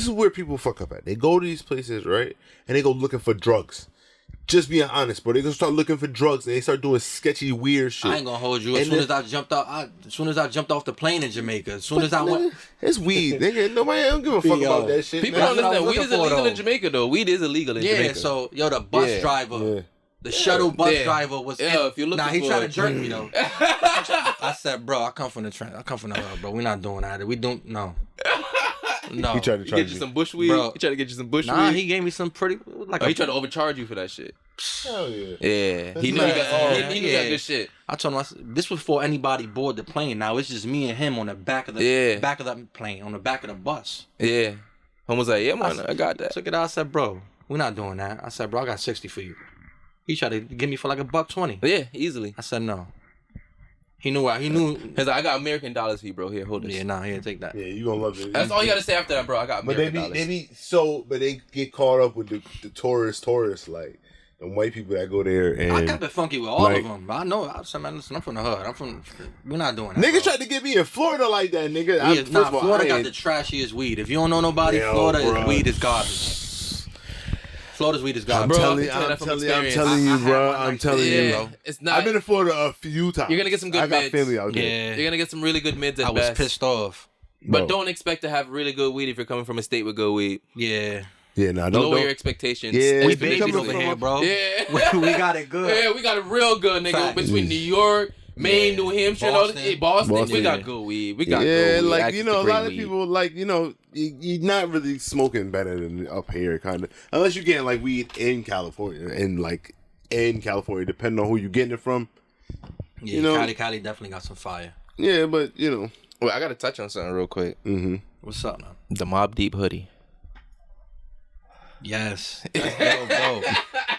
[SPEAKER 2] where people fuck up at. They go to these places, right? And they go looking for drugs. Just being honest, bro. They gonna start looking for drugs and they start doing sketchy, weird shit.
[SPEAKER 3] I ain't gonna hold you. As soon as I jumped off the plane in Jamaica, as soon as I went,
[SPEAKER 2] It's weed. Nigga, nobody don't give a fuck
[SPEAKER 3] Yo,
[SPEAKER 2] about that shit.
[SPEAKER 1] People
[SPEAKER 2] man.
[SPEAKER 1] don't
[SPEAKER 3] That's what I
[SPEAKER 1] understand.
[SPEAKER 3] was
[SPEAKER 1] Weed is
[SPEAKER 3] looking for,
[SPEAKER 1] illegal
[SPEAKER 3] though.
[SPEAKER 1] in Jamaica, though. Weed is illegal in Jamaica.
[SPEAKER 3] so the bus
[SPEAKER 1] Yeah.
[SPEAKER 3] driver,
[SPEAKER 2] Yeah.
[SPEAKER 3] the shuttle bus
[SPEAKER 1] Yeah.
[SPEAKER 3] driver was.
[SPEAKER 1] Yeah, if you're looking
[SPEAKER 3] he
[SPEAKER 1] for
[SPEAKER 3] tried to
[SPEAKER 1] it.
[SPEAKER 3] jerk me though. I said, bro, I come from the trend. I come from the hood, bro. We not doing that. We don't. No. No.
[SPEAKER 2] He tried to
[SPEAKER 1] He
[SPEAKER 2] charge
[SPEAKER 1] get you some bush weed.
[SPEAKER 3] Bro.
[SPEAKER 1] He tried to get you some bush
[SPEAKER 3] Nah,
[SPEAKER 1] weed.
[SPEAKER 3] he gave me some pretty like.
[SPEAKER 1] He tried to overcharge you for that shit.
[SPEAKER 2] Hell yeah.
[SPEAKER 1] Yeah, he knew
[SPEAKER 2] mad.
[SPEAKER 1] you got some. He knew you got
[SPEAKER 3] Yeah.
[SPEAKER 1] good shit.
[SPEAKER 3] I told him this was before anybody board the plane. Now it's just me and him on the back of the plane, on the back of the bus.
[SPEAKER 1] Yeah, Home was like, yeah, man, I got that.
[SPEAKER 3] Took it out. I said, bro, we're not doing that. I said, bro, I got 60 for you. He tried to give me for like $120.
[SPEAKER 1] Yeah, easily.
[SPEAKER 3] I said no. He knew.
[SPEAKER 1] He's like, I got American dollars for you, bro. Here, hold this.
[SPEAKER 3] Yeah, nah, here, take that.
[SPEAKER 2] Yeah, you gonna love it.
[SPEAKER 1] That's all you gotta say after that, bro. I got
[SPEAKER 2] But
[SPEAKER 1] American dollars.
[SPEAKER 2] but they get caught up with the tourists, like the white people that go there and
[SPEAKER 3] I kept it funky with all
[SPEAKER 2] like-
[SPEAKER 3] of them. I know. I said, man, listen, I'm from the hood. We're not doing that.
[SPEAKER 2] niggas
[SPEAKER 3] bro.
[SPEAKER 2] tried to get me in Florida like that, nigga.
[SPEAKER 3] Florida got the trashiest weed. If you don't know nobody,
[SPEAKER 2] Yo,
[SPEAKER 3] Florida
[SPEAKER 2] bro.
[SPEAKER 3] weed is garbage. Florida's weed is
[SPEAKER 2] I'm
[SPEAKER 3] garbage.
[SPEAKER 1] Bro,
[SPEAKER 2] telling
[SPEAKER 1] I can tell that from experience.
[SPEAKER 2] you,
[SPEAKER 3] I
[SPEAKER 2] bro.
[SPEAKER 3] had my
[SPEAKER 2] I'm
[SPEAKER 3] nights
[SPEAKER 2] telling
[SPEAKER 3] there,
[SPEAKER 2] you,
[SPEAKER 3] bro.
[SPEAKER 1] It's not.
[SPEAKER 2] I've been to Florida a few times.
[SPEAKER 1] You're gonna get some good
[SPEAKER 2] I got
[SPEAKER 1] mids.
[SPEAKER 2] family out there.
[SPEAKER 3] Yeah.
[SPEAKER 1] You're gonna get some really good mids at
[SPEAKER 3] I was
[SPEAKER 1] best.
[SPEAKER 3] pissed off.
[SPEAKER 1] But
[SPEAKER 2] Bro.
[SPEAKER 1] don't expect to have really good weed if you're coming from a state with good weed.
[SPEAKER 3] Yeah.
[SPEAKER 2] Yeah, nah,
[SPEAKER 1] Lower
[SPEAKER 2] don't.
[SPEAKER 1] your expectations.
[SPEAKER 2] Yeah,
[SPEAKER 3] We
[SPEAKER 2] It's
[SPEAKER 3] babies
[SPEAKER 2] coming
[SPEAKER 3] over
[SPEAKER 2] from
[SPEAKER 3] here,
[SPEAKER 2] a-
[SPEAKER 3] bro.
[SPEAKER 1] Yeah.
[SPEAKER 3] we got it good.
[SPEAKER 1] Yeah, we got it real good, nigga.
[SPEAKER 3] Facts.
[SPEAKER 1] Between New York, Maine, New Hampshire, and all this,
[SPEAKER 3] Boston.
[SPEAKER 1] Boston, we got
[SPEAKER 3] Yeah.
[SPEAKER 1] good weed. We got
[SPEAKER 2] Yeah,
[SPEAKER 1] good weed.
[SPEAKER 2] like
[SPEAKER 1] Access
[SPEAKER 2] a
[SPEAKER 1] to
[SPEAKER 2] lot
[SPEAKER 1] great
[SPEAKER 2] of
[SPEAKER 1] weed.
[SPEAKER 2] people like you're not really smoking better than up here, kind of, unless you're getting like weed in California and like in California, depending on who you're getting it from.
[SPEAKER 3] Yeah,
[SPEAKER 2] you know,
[SPEAKER 3] Cali definitely got some fire.
[SPEAKER 2] yeah, but you know,
[SPEAKER 1] Well, I gotta touch on something real quick.
[SPEAKER 3] What's up, man?
[SPEAKER 1] The Mobb Deep hoodie.
[SPEAKER 3] Yes. Yo, bro.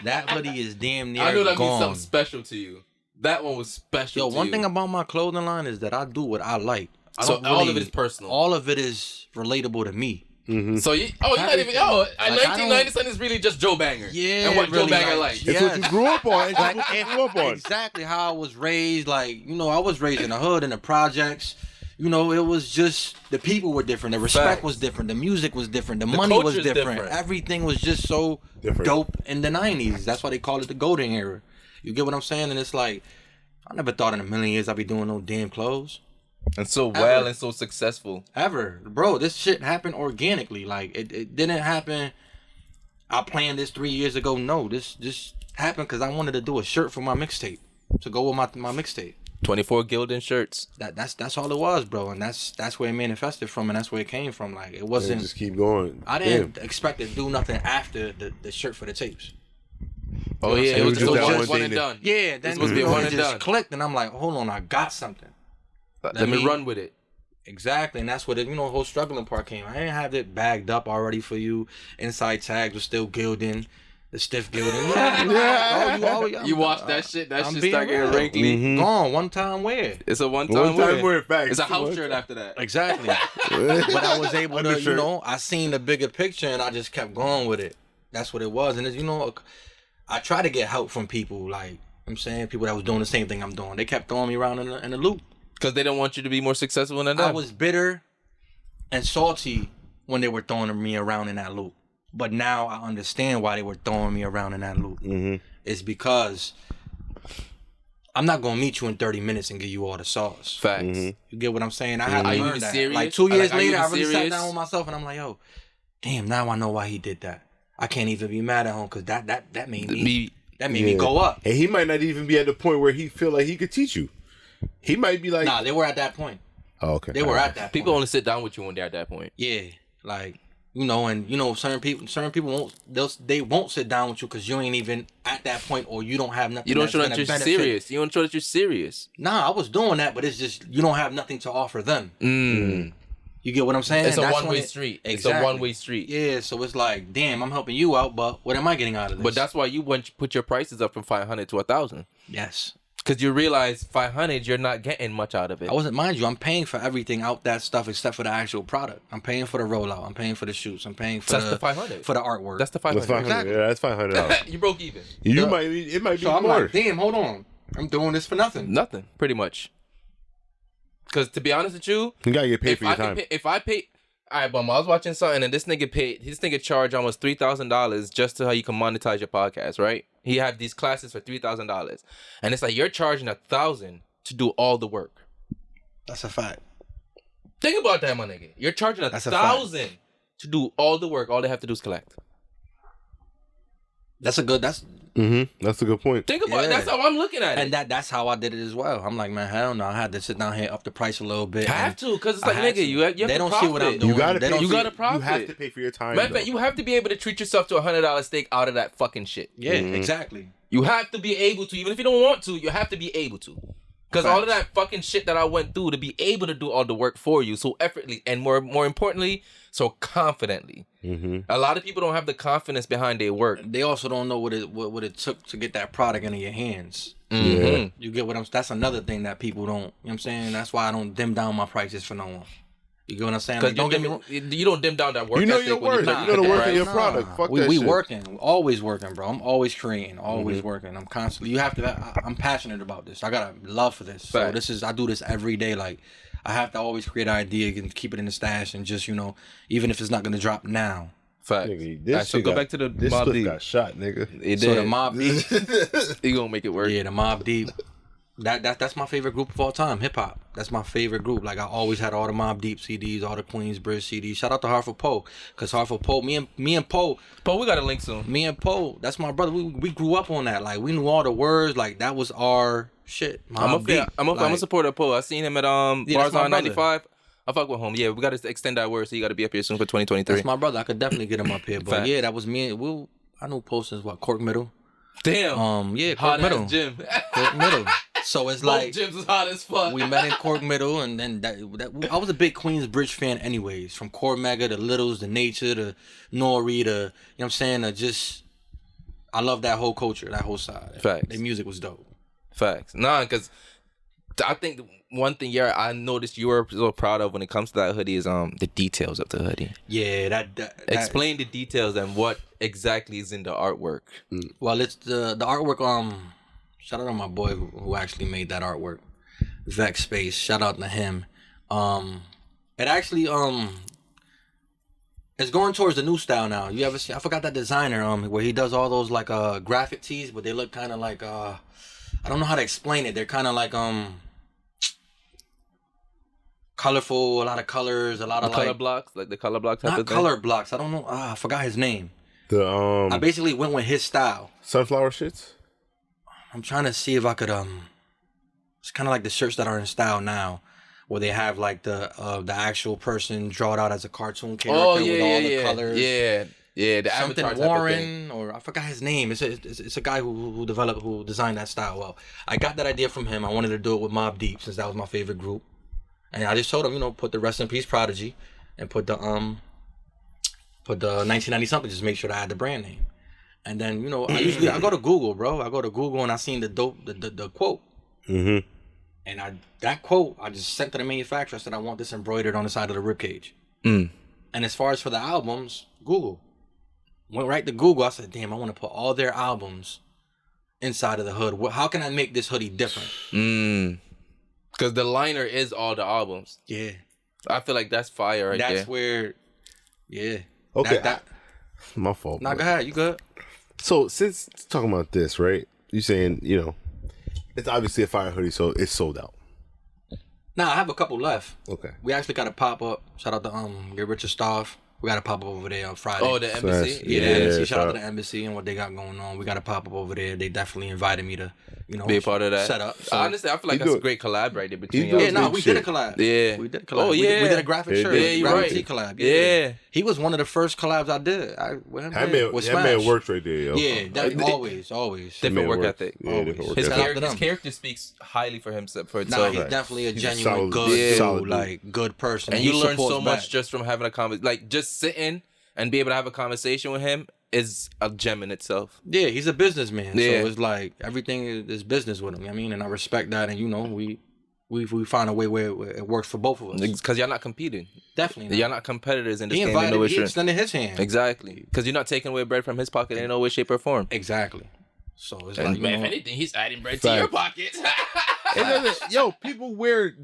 [SPEAKER 3] That hoodie is damn near
[SPEAKER 1] I know that means
[SPEAKER 3] gone.
[SPEAKER 1] something special to you. That one was special.
[SPEAKER 3] Yo,
[SPEAKER 1] to
[SPEAKER 3] one
[SPEAKER 1] you.
[SPEAKER 3] thing about my clothing line is that I do what I like. I
[SPEAKER 1] So
[SPEAKER 3] don't
[SPEAKER 1] all
[SPEAKER 3] really-
[SPEAKER 1] of it is personal.
[SPEAKER 3] All of it is relatable to me.
[SPEAKER 1] So you not even 1990 something is really just Joe Banger.
[SPEAKER 3] Yeah,
[SPEAKER 1] and what
[SPEAKER 3] really,
[SPEAKER 1] Joe Banger
[SPEAKER 3] like,
[SPEAKER 1] like.
[SPEAKER 2] it's what you grew up on. It's what you grew up on.
[SPEAKER 3] Exactly how I was raised. Like, you know, I was raised in the hood, in the projects. You know, it was just the people were different. The respect
[SPEAKER 1] Facts.
[SPEAKER 3] was different. The music was different. The
[SPEAKER 1] The
[SPEAKER 3] money was
[SPEAKER 1] culture's
[SPEAKER 3] different.
[SPEAKER 1] different.
[SPEAKER 3] Everything was just so
[SPEAKER 2] Different.
[SPEAKER 3] dope in the 90s. That's why they call it the golden era. You get what I'm saying? And it's like, I never thought in a million years I'd be doing no damn clothes.
[SPEAKER 1] And so
[SPEAKER 3] Ever.
[SPEAKER 1] well and so successful.
[SPEAKER 3] Ever. Bro, this shit happened organically. Like, it didn't happen, I planned this 3 years ago. No, this just happened because I wanted to do a shirt for my mixtape. To go with my mixtape.
[SPEAKER 1] 24 Gildan shirts.
[SPEAKER 3] That's all it was, bro. And that's where it manifested from, and that's where it came from. Like, it
[SPEAKER 2] And
[SPEAKER 3] wasn't,
[SPEAKER 2] just keep going.
[SPEAKER 3] I didn't expect to do nothing after the shirt for the tapes.
[SPEAKER 1] Oh
[SPEAKER 3] You know what I'm
[SPEAKER 1] yeah,
[SPEAKER 3] saying?
[SPEAKER 1] it was
[SPEAKER 2] just
[SPEAKER 1] just
[SPEAKER 2] that
[SPEAKER 1] one
[SPEAKER 2] one thing
[SPEAKER 1] and
[SPEAKER 2] that-
[SPEAKER 1] done.
[SPEAKER 3] Yeah, then
[SPEAKER 1] supposed to be
[SPEAKER 3] you know,
[SPEAKER 1] one
[SPEAKER 3] it
[SPEAKER 1] and
[SPEAKER 3] just
[SPEAKER 1] done.
[SPEAKER 3] clicked, and I'm like, hold on, I got something.
[SPEAKER 1] Let me run with it.
[SPEAKER 3] Exactly, and that's what the whole struggling part came. I didn't have it bagged up already for you. Inside tags were still gilding, the stiff gilding.
[SPEAKER 1] You watch that shit. That
[SPEAKER 3] I'm
[SPEAKER 1] shit
[SPEAKER 3] being
[SPEAKER 1] start getting
[SPEAKER 3] real.
[SPEAKER 1] wrinkly.
[SPEAKER 3] Gone one time wear.
[SPEAKER 1] It's a one
[SPEAKER 2] One
[SPEAKER 1] time
[SPEAKER 2] time
[SPEAKER 1] wear.
[SPEAKER 2] wear facts.
[SPEAKER 1] It's a house shirt after that.
[SPEAKER 3] Exactly. But I was able to,
[SPEAKER 2] Undershirt.
[SPEAKER 3] I seen the bigger picture and I just kept going with it. That's what it was. And it's, I try to get help from people, like, I'm saying, people that was doing the same thing I'm doing. They kept throwing me around in the loop.
[SPEAKER 1] Because they don't want you to be more successful than them.
[SPEAKER 3] I was bitter and salty when they were throwing me around in that loop. But now I understand why they were throwing me around in that loop. It's because I'm not gonna meet you in 30 minutes and give you all the sauce.
[SPEAKER 1] Facts.
[SPEAKER 3] You get what I'm saying? I had
[SPEAKER 1] Are
[SPEAKER 3] to
[SPEAKER 1] you
[SPEAKER 3] learn
[SPEAKER 1] even
[SPEAKER 3] that.
[SPEAKER 1] serious?
[SPEAKER 3] Like 2 years
[SPEAKER 1] Are you
[SPEAKER 3] later, I
[SPEAKER 1] even
[SPEAKER 3] really sat
[SPEAKER 1] serious?
[SPEAKER 3] down with myself and I'm like, yo, damn, now I know why he did that. I can't even be mad at him because that made me me go up.
[SPEAKER 2] And he might not even be at the point where he feel like he could teach you. He might be like,
[SPEAKER 3] Nah, they were at that point.
[SPEAKER 2] oh, okay.
[SPEAKER 3] They were at that point.
[SPEAKER 1] People only sit down with you when they're at that point.
[SPEAKER 3] Yeah, like, and certain people they won't sit down with you because you ain't even at that point, or you don't have nothing.
[SPEAKER 1] You don't
[SPEAKER 3] that's
[SPEAKER 1] show that
[SPEAKER 3] gonna
[SPEAKER 1] you're
[SPEAKER 3] benefit.
[SPEAKER 1] serious. You don't show that you're serious.
[SPEAKER 3] Nah, I was doing that, but it's just you don't have nothing to offer them. You get what I'm saying?
[SPEAKER 1] It's a
[SPEAKER 3] That's
[SPEAKER 1] one-way
[SPEAKER 3] when
[SPEAKER 1] street.
[SPEAKER 3] Exactly.
[SPEAKER 1] It's a one-way street.
[SPEAKER 3] Yeah, so it's like, damn, I'm helping you out, but what am I getting out of this?
[SPEAKER 1] But that's why you put your prices up from 500 to 1,000.
[SPEAKER 3] yes.
[SPEAKER 1] Because you realize 500, you're not getting much out of it.
[SPEAKER 3] I wasn't, mind you, I'm paying for everything out that stuff except for the actual product. I'm paying for the rollout. I'm paying for the shoots. I'm paying for
[SPEAKER 1] That's the 500.
[SPEAKER 3] for the artwork.
[SPEAKER 1] That's the
[SPEAKER 2] That's
[SPEAKER 1] 500.
[SPEAKER 2] 500. Yeah, that's $500.
[SPEAKER 1] You broke even.
[SPEAKER 2] You might be. It might be
[SPEAKER 3] so I'm
[SPEAKER 2] more.
[SPEAKER 3] like, damn, hold on. I'm doing this for nothing.
[SPEAKER 1] Nothing, pretty much. Because to be honest with you,
[SPEAKER 2] You gotta get paid for your time.
[SPEAKER 1] if I pay, all right, bum, I was watching something and this nigga charged almost $3,000 just to how you can monetize your podcast, right? He had these classes for $3,000, and it's like you're charging $1,000 to do all the work.
[SPEAKER 3] That's a fact.
[SPEAKER 1] Think about that, my nigga. You're charging
[SPEAKER 3] That's a fact.
[SPEAKER 1] $1,000 to do all the work. All they have to do is collect.
[SPEAKER 3] That's a good. That's
[SPEAKER 2] That's a good point.
[SPEAKER 1] Think about it.
[SPEAKER 3] Yeah.
[SPEAKER 1] That's how I'm looking at it.
[SPEAKER 3] and that's how I did it as well. I'm like, man, hell no. I had to sit down here, up the price a little bit.
[SPEAKER 1] have
[SPEAKER 3] and
[SPEAKER 1] to, because it's
[SPEAKER 3] I
[SPEAKER 1] like,
[SPEAKER 3] had
[SPEAKER 1] nigga,
[SPEAKER 3] to.
[SPEAKER 1] you have
[SPEAKER 3] They
[SPEAKER 1] to
[SPEAKER 3] don't
[SPEAKER 1] profit.
[SPEAKER 3] see what I'm doing.
[SPEAKER 2] You gotta
[SPEAKER 3] They
[SPEAKER 2] pay.
[SPEAKER 3] don't
[SPEAKER 1] You
[SPEAKER 3] see-
[SPEAKER 1] gotta profit.
[SPEAKER 2] You have to pay for your time.
[SPEAKER 1] Matter of fact,
[SPEAKER 2] though.
[SPEAKER 1] you have to be able to treat yourself to $100 steak out of that fucking shit.
[SPEAKER 3] Yeah, exactly.
[SPEAKER 1] You have to be able to, even if you don't want to, you have to be able to. Because all of that fucking shit that I went through to be able to do all the work for you so effortlessly and more importantly, so confidently. A lot of people don't have the confidence behind their work.
[SPEAKER 3] They also don't know what it took to get that product into your hands.
[SPEAKER 2] Yeah.
[SPEAKER 3] You get what I'm. That's another thing that people don't. You know what I'm saying? That's why I don't dim down my prices for no one. You get what I'm saying?
[SPEAKER 1] Because
[SPEAKER 3] Like, don't get me wrong.
[SPEAKER 1] you don't dim down that work
[SPEAKER 2] You know
[SPEAKER 1] ethic
[SPEAKER 2] your
[SPEAKER 1] when you
[SPEAKER 2] worth.
[SPEAKER 1] put
[SPEAKER 2] You know the
[SPEAKER 1] that
[SPEAKER 2] worth of
[SPEAKER 1] price.
[SPEAKER 2] your product. Fuck
[SPEAKER 3] we
[SPEAKER 2] that shit.
[SPEAKER 3] working, always working, bro. I'm always creating, always working. I'm constantly. You have to. I'm passionate about this. I got a love for this. So
[SPEAKER 1] Facts.
[SPEAKER 3] I do this every day. Like, I have to always create an idea and keep it in the stash, and just even if it's not gonna drop now.
[SPEAKER 1] Fact.
[SPEAKER 2] Nigga,
[SPEAKER 1] Alright, so
[SPEAKER 2] shit
[SPEAKER 1] go
[SPEAKER 2] got-
[SPEAKER 1] back to the
[SPEAKER 2] this
[SPEAKER 1] Mobb
[SPEAKER 2] slip
[SPEAKER 1] Deep.
[SPEAKER 2] got shot, nigga.
[SPEAKER 1] It
[SPEAKER 3] So the
[SPEAKER 1] did.
[SPEAKER 3] Mobb Deep.
[SPEAKER 1] You gonna make it work.
[SPEAKER 3] Yeah, the Mobb Deep. That's my favorite group of all time, hip hop. That's my favorite group. Like, I always had all the Mobb Deep CDs, all the Queensbridge CDs. Shout out to Hartford Poe, cause Hartford Poe, me and Poe,
[SPEAKER 1] But we got a link soon.
[SPEAKER 3] me and Poe, that's my brother. We grew up on that. Like, we knew all the words. Like, that was our shit.
[SPEAKER 1] I'm
[SPEAKER 3] Mobb Deep.
[SPEAKER 1] a
[SPEAKER 3] Like,
[SPEAKER 1] supporter of Poe. I seen him at
[SPEAKER 3] Yeah,
[SPEAKER 1] Bars
[SPEAKER 3] that's my
[SPEAKER 1] on
[SPEAKER 3] brother.
[SPEAKER 1] 95. I fuck with him. Yeah, we gotta extend that word, so you gotta be up here soon for 2023.
[SPEAKER 3] That's my brother. I could definitely get him up here. But
[SPEAKER 1] Fact.
[SPEAKER 3] yeah, that was me. I knew Poe since what, Cork Middle.
[SPEAKER 1] Damn.
[SPEAKER 3] Yeah, Cork
[SPEAKER 1] Hot
[SPEAKER 3] Middle.
[SPEAKER 1] ass gym.
[SPEAKER 3] Cork Middle. So it's
[SPEAKER 1] Both
[SPEAKER 3] like
[SPEAKER 1] gyms was hot as fuck.
[SPEAKER 3] we met in Cork Middle, and then I was a big Queensbridge fan, anyways. From Core Mega to Littles to Nature to Nori to, you know what I'm saying? I love that whole culture, that whole side.
[SPEAKER 1] Facts.
[SPEAKER 3] Their music was dope.
[SPEAKER 1] Facts. Nah, because I think one thing I noticed you were so proud of when it comes to that hoodie is the details of the hoodie.
[SPEAKER 3] Yeah, that
[SPEAKER 1] Explain the details and what exactly is in the artwork.
[SPEAKER 3] Well, it's the artwork. Shout out to my boy who actually made that artwork, Vex Space. Shout out to him. It actually it's going towards the new style now. You ever see? I forgot that designer where he does all those like graphic tees, but they look kind of like I don't know how to explain it. They're kind of like colorful, a lot of colors, a lot of
[SPEAKER 1] Color
[SPEAKER 3] like
[SPEAKER 1] blocks, like the color block type
[SPEAKER 3] not
[SPEAKER 1] of thing.
[SPEAKER 3] color blocks. I don't know. I forgot his name.
[SPEAKER 2] The
[SPEAKER 3] I basically went with his style.
[SPEAKER 2] sunflower shits.
[SPEAKER 3] I'm trying to see if I could it's kind of like the shirts that are in style now, where they have like the actual person drawn out as a cartoon character
[SPEAKER 1] Oh yeah,
[SPEAKER 3] with
[SPEAKER 1] yeah,
[SPEAKER 3] all the
[SPEAKER 1] yeah.
[SPEAKER 3] colors.
[SPEAKER 1] Yeah, the
[SPEAKER 3] Something
[SPEAKER 1] avatar type of thing.
[SPEAKER 3] Warren, or I forgot his name. It's a guy who designed that style. Well, I got that idea from him. I wanted to do it with Mobb Deep since that was my favorite group, and I just told him, put the Rest in Peace Prodigy, and put the 1990 something. Just make sure that I had the brand name. And then, I go to Google, bro. I go to Google and I seen the quote.
[SPEAKER 2] Mm-hmm.
[SPEAKER 3] And that quote, I just sent to the manufacturer. I said, I want this embroidered on the side of the ribcage.
[SPEAKER 1] Mm.
[SPEAKER 3] And as far as for the albums, Google. Went right to Google. I said, damn, I want to put all their albums inside of the hood. How can I make this hoodie different?
[SPEAKER 1] Because the liner is all the albums.
[SPEAKER 3] Yeah.
[SPEAKER 1] I feel like that's fire right there.
[SPEAKER 3] That's where, yeah.
[SPEAKER 2] Okay. My fault.
[SPEAKER 3] Nah,
[SPEAKER 2] bro.
[SPEAKER 3] go ahead. You good?
[SPEAKER 2] So since talking about this, right? You saying, it's obviously a fire hoodie, so it's sold out.
[SPEAKER 3] Nah, I have a couple left.
[SPEAKER 2] Okay.
[SPEAKER 3] We actually got a pop up. Shout out to Get Richard Staff. We got a pop up over there on Friday.
[SPEAKER 1] Oh, the embassy?
[SPEAKER 3] Yeah, the
[SPEAKER 2] Yeah,
[SPEAKER 3] embassy. Shout out
[SPEAKER 2] shout
[SPEAKER 3] to the embassy and what they got going on. We got a pop up over there. They definitely invited me to,
[SPEAKER 1] Be a part of that.
[SPEAKER 3] set up. So,
[SPEAKER 1] Honestly, I feel like
[SPEAKER 2] He
[SPEAKER 1] that's
[SPEAKER 2] do
[SPEAKER 1] a
[SPEAKER 2] it.
[SPEAKER 1] great collab right there between
[SPEAKER 2] He
[SPEAKER 1] y'all.
[SPEAKER 2] do
[SPEAKER 3] yeah,
[SPEAKER 2] it.
[SPEAKER 3] no,
[SPEAKER 2] big
[SPEAKER 3] we
[SPEAKER 2] shit.
[SPEAKER 3] did a collab.
[SPEAKER 1] Yeah.
[SPEAKER 3] We did a collab.
[SPEAKER 1] Oh,
[SPEAKER 3] We did
[SPEAKER 1] yeah.
[SPEAKER 3] a graphic
[SPEAKER 2] Yeah,
[SPEAKER 3] shirt.
[SPEAKER 2] yeah,
[SPEAKER 1] you're
[SPEAKER 3] graphic
[SPEAKER 1] right.
[SPEAKER 3] tee collab.
[SPEAKER 1] Yeah.
[SPEAKER 3] He was one of the first collabs I did. With him.
[SPEAKER 2] That
[SPEAKER 3] with
[SPEAKER 2] man
[SPEAKER 3] Smash.
[SPEAKER 2] works right there, yo.
[SPEAKER 3] Yeah, always.
[SPEAKER 1] Different
[SPEAKER 2] Man
[SPEAKER 1] work
[SPEAKER 2] works.
[SPEAKER 1] ethic.
[SPEAKER 2] Yeah, different work
[SPEAKER 1] His,
[SPEAKER 2] ethic.
[SPEAKER 3] Shout out to
[SPEAKER 1] his
[SPEAKER 3] them.
[SPEAKER 1] character speaks highly for himself. For
[SPEAKER 3] Nah,
[SPEAKER 1] itself.
[SPEAKER 3] he's definitely a
[SPEAKER 2] He's a
[SPEAKER 3] genuine
[SPEAKER 2] solid
[SPEAKER 3] good
[SPEAKER 2] dude.
[SPEAKER 3] dude,
[SPEAKER 2] Solid dude.
[SPEAKER 3] like good person.
[SPEAKER 1] And
[SPEAKER 3] He
[SPEAKER 1] you learn so
[SPEAKER 3] supports
[SPEAKER 1] much
[SPEAKER 3] back.
[SPEAKER 1] just from having a conversation. Like, just sitting and be able to have a conversation with him is a gem in itself.
[SPEAKER 3] Yeah, he's a businessman.
[SPEAKER 1] Yeah.
[SPEAKER 3] So it's like everything is business with him. You know what I mean? And I respect that. And we find a way where it works for both of us.
[SPEAKER 1] Because you're not competing.
[SPEAKER 3] Definitely. Not.
[SPEAKER 1] You're not competitors in this
[SPEAKER 3] He
[SPEAKER 1] game. in no way,
[SPEAKER 3] he
[SPEAKER 1] shape.
[SPEAKER 3] extended his hand.
[SPEAKER 1] Exactly. Because you're not taking away bread from his pocket in no way, shape, or form.
[SPEAKER 3] Exactly. So it's
[SPEAKER 1] And
[SPEAKER 3] like, you
[SPEAKER 1] if
[SPEAKER 3] know,
[SPEAKER 1] anything, he's adding bread
[SPEAKER 2] Facts.
[SPEAKER 1] to your pockets.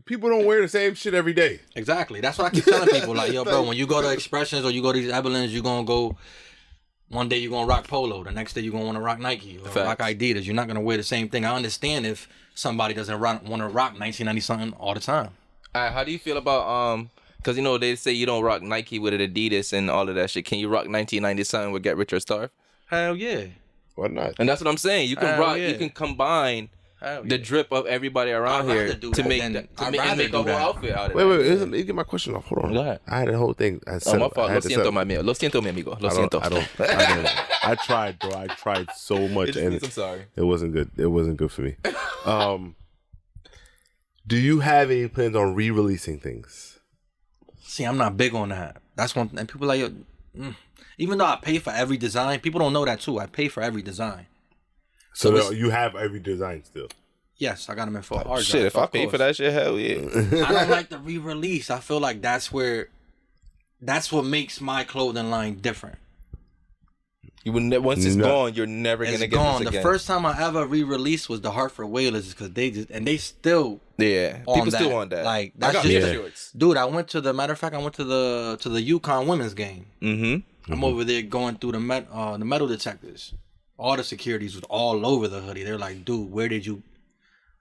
[SPEAKER 2] People don't wear the same shit every day.
[SPEAKER 3] exactly. That's what I keep telling people. Like, yo, bro, when you go to Expressions or you go to these Evelyn's, you're going to go, one day you're going to rock Polo. The next day you're going to want to rock Nike or rock
[SPEAKER 1] Facts.
[SPEAKER 3] Adidas. You're not going to wear the same thing. I understand if somebody doesn't want to rock 1990 something all the time.
[SPEAKER 1] How do you feel about because they say you don't rock Nike with Adidas and all of that shit. Can you rock 1990 something with Get Rich or Starve?
[SPEAKER 3] Hell yeah.
[SPEAKER 2] Why not?
[SPEAKER 1] And that's what I'm saying. You can
[SPEAKER 3] Hell
[SPEAKER 1] rock.
[SPEAKER 3] yeah.
[SPEAKER 1] You can combine
[SPEAKER 3] Hell
[SPEAKER 1] the
[SPEAKER 3] yeah.
[SPEAKER 1] drip of everybody around
[SPEAKER 3] I'd
[SPEAKER 1] here
[SPEAKER 3] rather do
[SPEAKER 1] to
[SPEAKER 3] that
[SPEAKER 1] make
[SPEAKER 3] than-
[SPEAKER 1] that,
[SPEAKER 3] I'd
[SPEAKER 1] and
[SPEAKER 3] rather
[SPEAKER 1] make a
[SPEAKER 3] do
[SPEAKER 1] whole
[SPEAKER 3] that.
[SPEAKER 1] outfit out of
[SPEAKER 2] Wait,
[SPEAKER 1] that.
[SPEAKER 2] let me get my question off. Hold on.
[SPEAKER 1] Go ahead.
[SPEAKER 2] I had a whole thing.
[SPEAKER 1] Oh, my fault. Lo siento, my amigo. Lo siento, mi amigo. Lo siento.
[SPEAKER 2] I tried, bro. I tried so much, and
[SPEAKER 1] I'm sorry.
[SPEAKER 2] it wasn't good. It wasn't good for me. Do you have any plans on re-releasing things?
[SPEAKER 3] See, I'm not big on that. That's one. And people like, even though I pay for every design, people don't know that too. I pay for every design.
[SPEAKER 2] So you have every design still.
[SPEAKER 3] Yes, I got them in for hard
[SPEAKER 1] Shit,
[SPEAKER 3] drive,
[SPEAKER 1] if I
[SPEAKER 3] of
[SPEAKER 1] pay
[SPEAKER 3] course.
[SPEAKER 1] for that shit, hell yeah.
[SPEAKER 3] I don't like the re-release. I feel like that's what makes my clothing line different.
[SPEAKER 1] You would once it's
[SPEAKER 2] No.
[SPEAKER 1] gone, you're never
[SPEAKER 3] It's
[SPEAKER 1] gonna get
[SPEAKER 3] gone.
[SPEAKER 1] this
[SPEAKER 3] The
[SPEAKER 1] again.
[SPEAKER 3] first time I ever re-released was the Hartford Whalers because they still
[SPEAKER 1] yeah,
[SPEAKER 3] on
[SPEAKER 1] people still
[SPEAKER 3] that.
[SPEAKER 1] want that.
[SPEAKER 3] Like,
[SPEAKER 1] I
[SPEAKER 3] that's
[SPEAKER 1] got
[SPEAKER 3] just-
[SPEAKER 1] picture
[SPEAKER 2] Yeah.
[SPEAKER 1] shorts.
[SPEAKER 3] dude. I went to the Yukon women's game.
[SPEAKER 1] Mm-hmm.
[SPEAKER 3] I'm over there going through the metal detectors. All the securities was all over the hoodie. They're like, dude, where did you?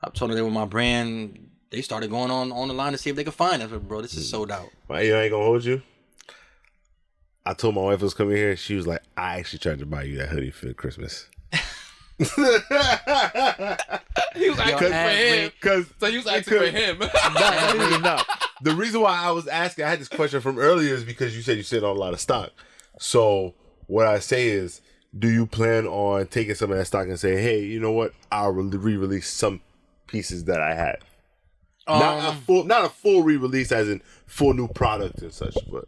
[SPEAKER 3] I told them they were my brand. They started going on the line to see if they could find us. But bro, this is sold out.
[SPEAKER 2] I ain't gonna hold you. I told my wife I was coming here. She was like, "I actually tried to buy you that hoodie for Christmas."
[SPEAKER 1] He was asking for him. So he was asking for him.
[SPEAKER 2] No. The reason why I was asking, I had this question from earlier, is because you said you sit on a lot of stock. So what I say is, do you plan on taking some of that stock and say, "Hey, you know what? I'll re-release some pieces that I have. Not a full re-release as in full new product and such, but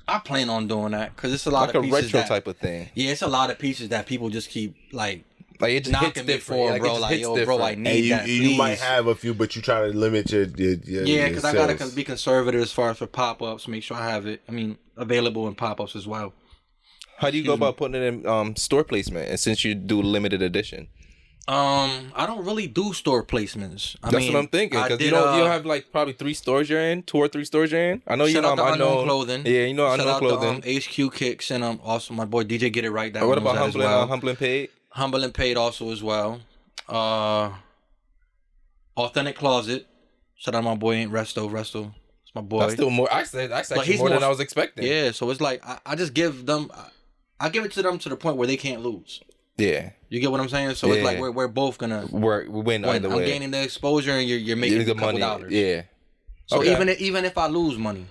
[SPEAKER 3] I plan on doing that because it's a lot
[SPEAKER 1] like
[SPEAKER 3] of
[SPEAKER 1] a
[SPEAKER 3] pieces
[SPEAKER 1] retro type of thing.
[SPEAKER 3] Yeah, it's a lot of pieces that people just keep like
[SPEAKER 1] it just
[SPEAKER 3] knocking me for,
[SPEAKER 1] like,
[SPEAKER 3] bro. Like, yo, bro, I need that.
[SPEAKER 2] You might have a few, but you try to limit your
[SPEAKER 3] yeah, because I gotta
[SPEAKER 2] sales.
[SPEAKER 3] be conservative as far as for pop-ups. Make sure I have it. I mean, available in pop-ups as well.
[SPEAKER 1] How do you go about putting it in store placement? And since you do limited edition,
[SPEAKER 3] I don't really do store placements.
[SPEAKER 1] That's what I'm thinking. Because you don't have like probably 3 stores you're in, 2 or 3 stores you're in. I know
[SPEAKER 3] shout
[SPEAKER 1] you know.
[SPEAKER 3] out to
[SPEAKER 1] I know
[SPEAKER 3] Unknown Clothing.
[SPEAKER 1] Yeah, you know
[SPEAKER 3] Shout
[SPEAKER 1] Unknown
[SPEAKER 3] out
[SPEAKER 1] Clothing.
[SPEAKER 3] To, HQ Kicks and also my boy DJ Get It Right. That
[SPEAKER 1] What about
[SPEAKER 3] owns that
[SPEAKER 1] Humble
[SPEAKER 3] as well.
[SPEAKER 1] Humble and Paid?
[SPEAKER 3] Humble and Paid also as well. Authentic Closet. Shout out to my boy Resto. It's my boy.
[SPEAKER 1] That's still more. That's actually more than I was expecting.
[SPEAKER 3] Yeah, so it's like I just give them. I give it to them to the point where they can't lose.
[SPEAKER 1] Yeah.
[SPEAKER 3] You get what I'm saying? So it's like we're both gonna
[SPEAKER 1] win either way.
[SPEAKER 3] I'm gaining the exposure and you're making a couple
[SPEAKER 1] money.
[SPEAKER 3] dollars.
[SPEAKER 1] Yeah.
[SPEAKER 3] So
[SPEAKER 1] okay.
[SPEAKER 3] even if I lose money,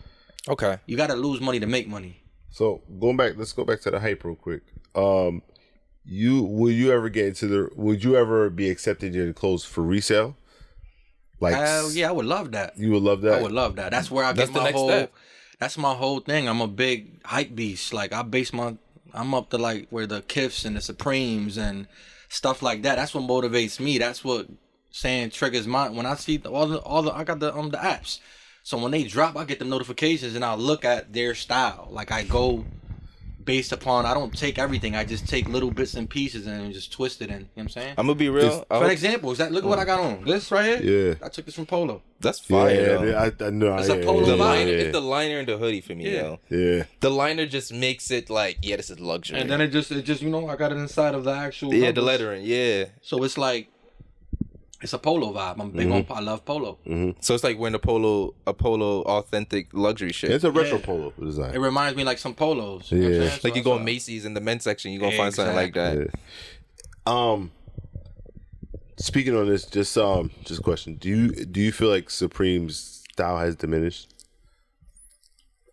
[SPEAKER 1] okay,
[SPEAKER 3] you gotta lose money to make money.
[SPEAKER 2] So let's go back to the hype real quick. Would you ever be accepted in clothes for resale? Like,
[SPEAKER 3] yeah, I would love that.
[SPEAKER 2] You would love that.
[SPEAKER 3] I would love that. That's where I get my whole. Step. That's my whole thing. I'm a big hype beast. Like I'm up to like where the Kifs and the Supremes and stuff like that. That's what motivates me. That's what triggers when I see all the I got the apps. So when they drop, I get the notifications and I'll look at their style. Like I go based upon, I don't take everything. I just take little bits and pieces and just twist it in. You know what I'm saying?
[SPEAKER 1] I'm gonna be real.
[SPEAKER 3] For an example, look at what I got on. This right here?
[SPEAKER 2] Yeah.
[SPEAKER 3] I took this from Polo.
[SPEAKER 1] That's fire.
[SPEAKER 2] Yeah, I know.
[SPEAKER 3] It's a Polo
[SPEAKER 1] liner. It's the liner and the hoodie for me, yo.
[SPEAKER 2] Yeah.
[SPEAKER 1] The liner just makes it like, yeah, this is luxury.
[SPEAKER 3] And then it just I got it inside of the actual numbers.
[SPEAKER 1] The lettering, yeah.
[SPEAKER 3] So it's like, it's a Polo vibe. I'm big on. I love Polo.
[SPEAKER 1] Mm-hmm. So it's like wearing a polo authentic luxury shit.
[SPEAKER 2] It's a retro Polo design.
[SPEAKER 3] It reminds me like some Polos.
[SPEAKER 2] Yeah.
[SPEAKER 3] You know what I'm saying?
[SPEAKER 1] Like you go in Macy's in the men's section, you gonna find something like that.
[SPEAKER 2] Yeah. Speaking on this, just a question: Do you feel like Supreme's style has diminished?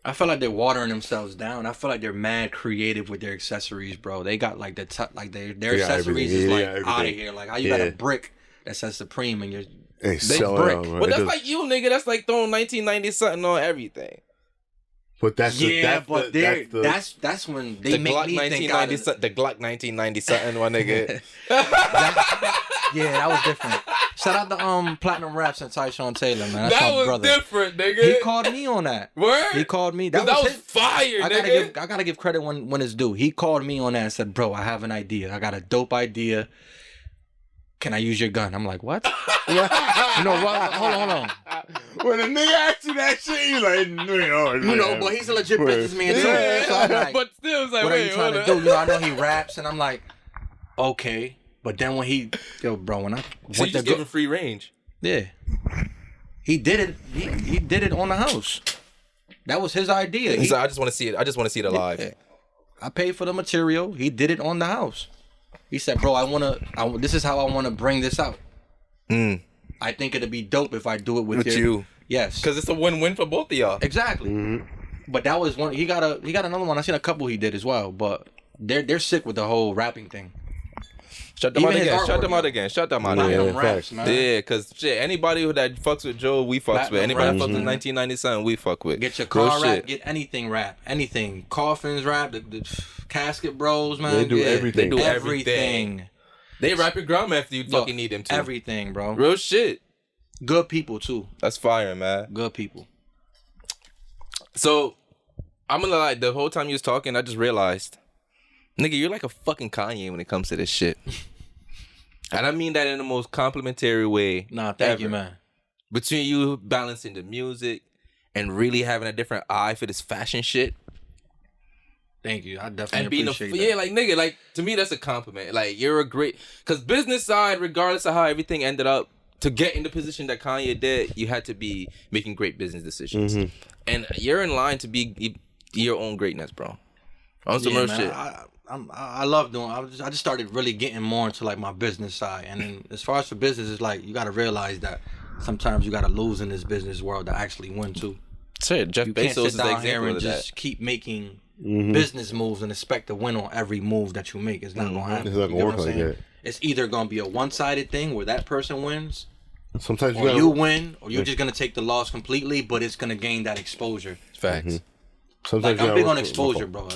[SPEAKER 3] I feel like they're watering themselves down. I feel like they're mad creative with their accessories, bro. They got like their accessories is like out of here. Like how you got a brick that says Supreme and you're
[SPEAKER 2] brick.
[SPEAKER 1] Well, that's like you, nigga. That's like throwing 1990 something on everything.
[SPEAKER 2] But that's when
[SPEAKER 3] they make
[SPEAKER 1] Glock
[SPEAKER 3] me think
[SPEAKER 1] the Glock 1990 something, my nigga.
[SPEAKER 3] Yeah, that was different. Shout out to Platinum Raps and Tyshawn Taylor, man. That's
[SPEAKER 1] that
[SPEAKER 3] my
[SPEAKER 1] was
[SPEAKER 3] brother.
[SPEAKER 1] Different, nigga.
[SPEAKER 3] He called me on that.
[SPEAKER 1] Word?
[SPEAKER 3] He called me.
[SPEAKER 1] That was fire, nigga.
[SPEAKER 3] I gotta give credit when it's due. He called me on that and said, "Bro, I have an idea. I got a dope idea. Can I use your gun?" I'm like, "What?" You know what? Hold on.
[SPEAKER 2] When a nigga asks you that shit, you like, no.
[SPEAKER 3] But he's a legit businessman too.
[SPEAKER 1] Yeah.
[SPEAKER 3] So I'm like,
[SPEAKER 1] but still, it's like,
[SPEAKER 3] what
[SPEAKER 1] wait,
[SPEAKER 3] are you trying to do? You know, I know he raps, and I'm like, okay. But then when he, bro, when I
[SPEAKER 1] so you just give him free range.
[SPEAKER 3] Yeah, he did it. He did it on the house. That was his idea.
[SPEAKER 1] He said, "I just want to see it. I just want to see it alive."
[SPEAKER 3] Yeah. I paid for the material. He did it on the house. He said, "Bro, this is how I want to bring this out. I think it'd be dope if I do it with you." Yes,
[SPEAKER 1] because it's a win-win for both of y'all.
[SPEAKER 3] Exactly. Mm-hmm. But that was one. He got another one. I seen a couple he did as well. But they're sick with the whole rapping thing.
[SPEAKER 1] Shut them out again. Shut them out again.
[SPEAKER 3] Raps, man.
[SPEAKER 1] Yeah, because shit, anybody that fucks with Joe, we fucks with. Anybody that fucks with 1997, we fuck with.
[SPEAKER 3] Get your car rap, get anything rap. Anything. Coffins rap, the Casket Bros, man.
[SPEAKER 2] They do everything.
[SPEAKER 1] They do everything. They rap your grandma if you fucking need them to.
[SPEAKER 3] Everything, bro.
[SPEAKER 1] Real shit.
[SPEAKER 3] Good people, too.
[SPEAKER 1] That's fire, man.
[SPEAKER 3] Good people.
[SPEAKER 1] So, I'm gonna lie, the whole time you was talking, I just realized, nigga, you're like a fucking Kanye when it comes to this shit. And I mean that in the most complimentary way.
[SPEAKER 3] Nah, thank you, man.
[SPEAKER 1] Between you balancing the music and really having a different eye for this fashion shit.
[SPEAKER 3] Thank you. I definitely appreciate that.
[SPEAKER 1] Yeah, like, nigga, like, to me, that's a compliment. Like, you're a great... Because business side, regardless of how everything ended up, to get in the position that Kanye did, you had to be making great business decisions. Mm-hmm. And you're in line to be your own greatness, bro. On some real shit.
[SPEAKER 3] I love doing. I just started really getting more into like my business side, and then as far as for business, it's like you got to realize that sometimes you got to lose in this business world to actually win too.
[SPEAKER 1] Shit, Jeff Bezos is the example of that.
[SPEAKER 3] Just keep making business moves and expect to win on every move that you make. It's not gonna happen.
[SPEAKER 2] It's not gonna work like that.
[SPEAKER 3] It's either gonna be a one-sided thing where that person wins,
[SPEAKER 2] Sometimes
[SPEAKER 3] or you win, or you're just gonna take the loss completely, but it's gonna gain that exposure.
[SPEAKER 1] Facts.
[SPEAKER 2] Sometimes
[SPEAKER 3] Like I'm big on exposure, bro.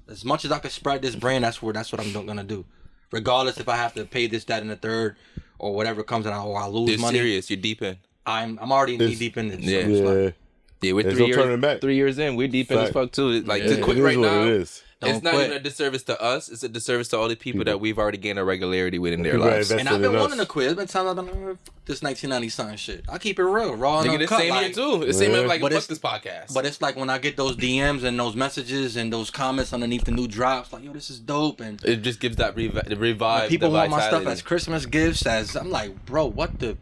[SPEAKER 3] As much as I can spread this brand, that's what I'm gonna do. Regardless if I have to pay this, that, and the third, or whatever comes out, or I lose
[SPEAKER 1] You're
[SPEAKER 3] money.
[SPEAKER 1] serious. You're deep in.
[SPEAKER 3] I'm already knee deep in this.
[SPEAKER 1] Yeah.
[SPEAKER 3] So it's like,
[SPEAKER 1] Yeah, we're
[SPEAKER 2] There's
[SPEAKER 1] 3
[SPEAKER 2] no turning
[SPEAKER 1] years.
[SPEAKER 2] back.
[SPEAKER 1] 3 years in, we're deep in as
[SPEAKER 2] Fact.
[SPEAKER 1] fuck too. It's like
[SPEAKER 3] Yeah.
[SPEAKER 1] to quit
[SPEAKER 2] It is
[SPEAKER 1] right
[SPEAKER 2] what
[SPEAKER 1] now.
[SPEAKER 2] it is.
[SPEAKER 1] It's
[SPEAKER 3] Don't
[SPEAKER 1] not
[SPEAKER 3] quit.
[SPEAKER 1] even a disservice to us. It's a disservice to all the people that we've already gained a regularity with in their
[SPEAKER 2] People that
[SPEAKER 1] lives.
[SPEAKER 2] invest-
[SPEAKER 3] and I've been
[SPEAKER 2] in us.
[SPEAKER 3] wanting to quit. There's been times I've been fuck this 1990 something shit. I keep it real, raw and
[SPEAKER 1] Nigga, this
[SPEAKER 3] uncut.
[SPEAKER 1] same
[SPEAKER 3] Like,
[SPEAKER 1] here too. The same
[SPEAKER 2] Yeah.
[SPEAKER 1] here, like
[SPEAKER 3] But
[SPEAKER 1] fuck
[SPEAKER 3] it's-
[SPEAKER 1] this podcast.
[SPEAKER 3] But it's like when I get those DMs and those messages and those comments underneath the new drops, like, yo, this is dope. And
[SPEAKER 1] it just gives that revive.
[SPEAKER 3] people
[SPEAKER 1] the
[SPEAKER 3] want my stuff
[SPEAKER 1] vitality.
[SPEAKER 3] as Christmas gifts. I'm like, bro, what the?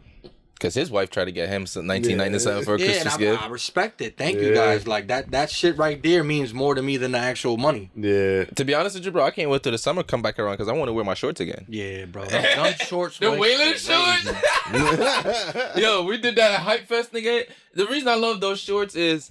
[SPEAKER 1] Because his wife tried to get him some 1997 for a
[SPEAKER 3] Yeah,
[SPEAKER 1] Christmas
[SPEAKER 3] and
[SPEAKER 1] gift.
[SPEAKER 3] I respect it. Thank you
[SPEAKER 2] Yeah.
[SPEAKER 3] guys. Like that shit right there means more to me than the actual money.
[SPEAKER 2] Yeah.
[SPEAKER 1] To be honest with you, bro, I can't wait till the summer come back around because I want to wear my shorts again.
[SPEAKER 3] Yeah, bro. Them shorts.
[SPEAKER 1] The
[SPEAKER 3] went
[SPEAKER 1] Wayland
[SPEAKER 3] crazy.
[SPEAKER 1] shorts? Yo, we did that at Hype Fest, nigga. The reason I love those shorts is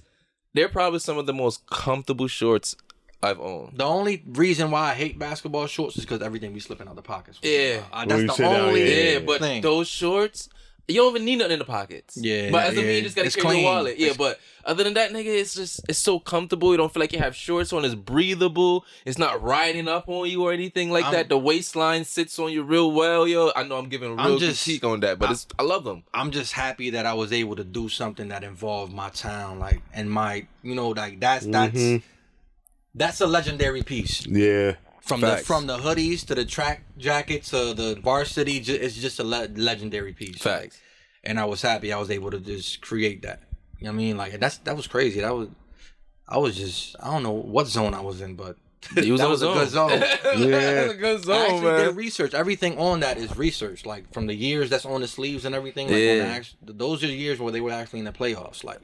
[SPEAKER 1] they're probably some of the most comfortable shorts I've owned.
[SPEAKER 3] The only reason why I hate basketball shorts is because everything be slipping out the pockets.
[SPEAKER 1] Yeah.
[SPEAKER 3] That's
[SPEAKER 2] When you
[SPEAKER 3] the
[SPEAKER 2] sit down,
[SPEAKER 3] only
[SPEAKER 1] Yeah, but
[SPEAKER 3] thing.
[SPEAKER 1] those shorts, you don't even need nothing in the pockets.
[SPEAKER 3] Yeah,
[SPEAKER 1] But as a
[SPEAKER 3] yeah.
[SPEAKER 1] man, you just gotta
[SPEAKER 3] It's
[SPEAKER 1] carry
[SPEAKER 3] clean.
[SPEAKER 1] your wallet. Yeah, but other than that, nigga, it's so comfortable. You don't feel like you have shorts on. It's breathable. It's not riding up on you or anything like that. The waistline sits on you real well, yo. I know I'm giving real critique on that, but I love them.
[SPEAKER 3] I'm just happy that I was able to do something that involved my town, like, and my, like that's a legendary piece.
[SPEAKER 2] Yeah.
[SPEAKER 3] From
[SPEAKER 1] Facts.
[SPEAKER 3] the hoodies to the track jackets to the varsity, it's just a legendary piece.
[SPEAKER 1] Facts.
[SPEAKER 3] Like, and I was happy I was able to just create that. You know what I mean? Like that was crazy. I was just, I don't know what zone I was in, but
[SPEAKER 1] You was
[SPEAKER 3] that
[SPEAKER 1] on
[SPEAKER 3] was a
[SPEAKER 1] zone.
[SPEAKER 3] good zone.
[SPEAKER 1] That's a good
[SPEAKER 3] I
[SPEAKER 1] zone,
[SPEAKER 3] actually
[SPEAKER 1] man.
[SPEAKER 3] did research. Everything on that is research. Like from the years that's on the sleeves and everything. Like
[SPEAKER 1] Yeah.
[SPEAKER 3] those are years where they were actually in the playoffs. Like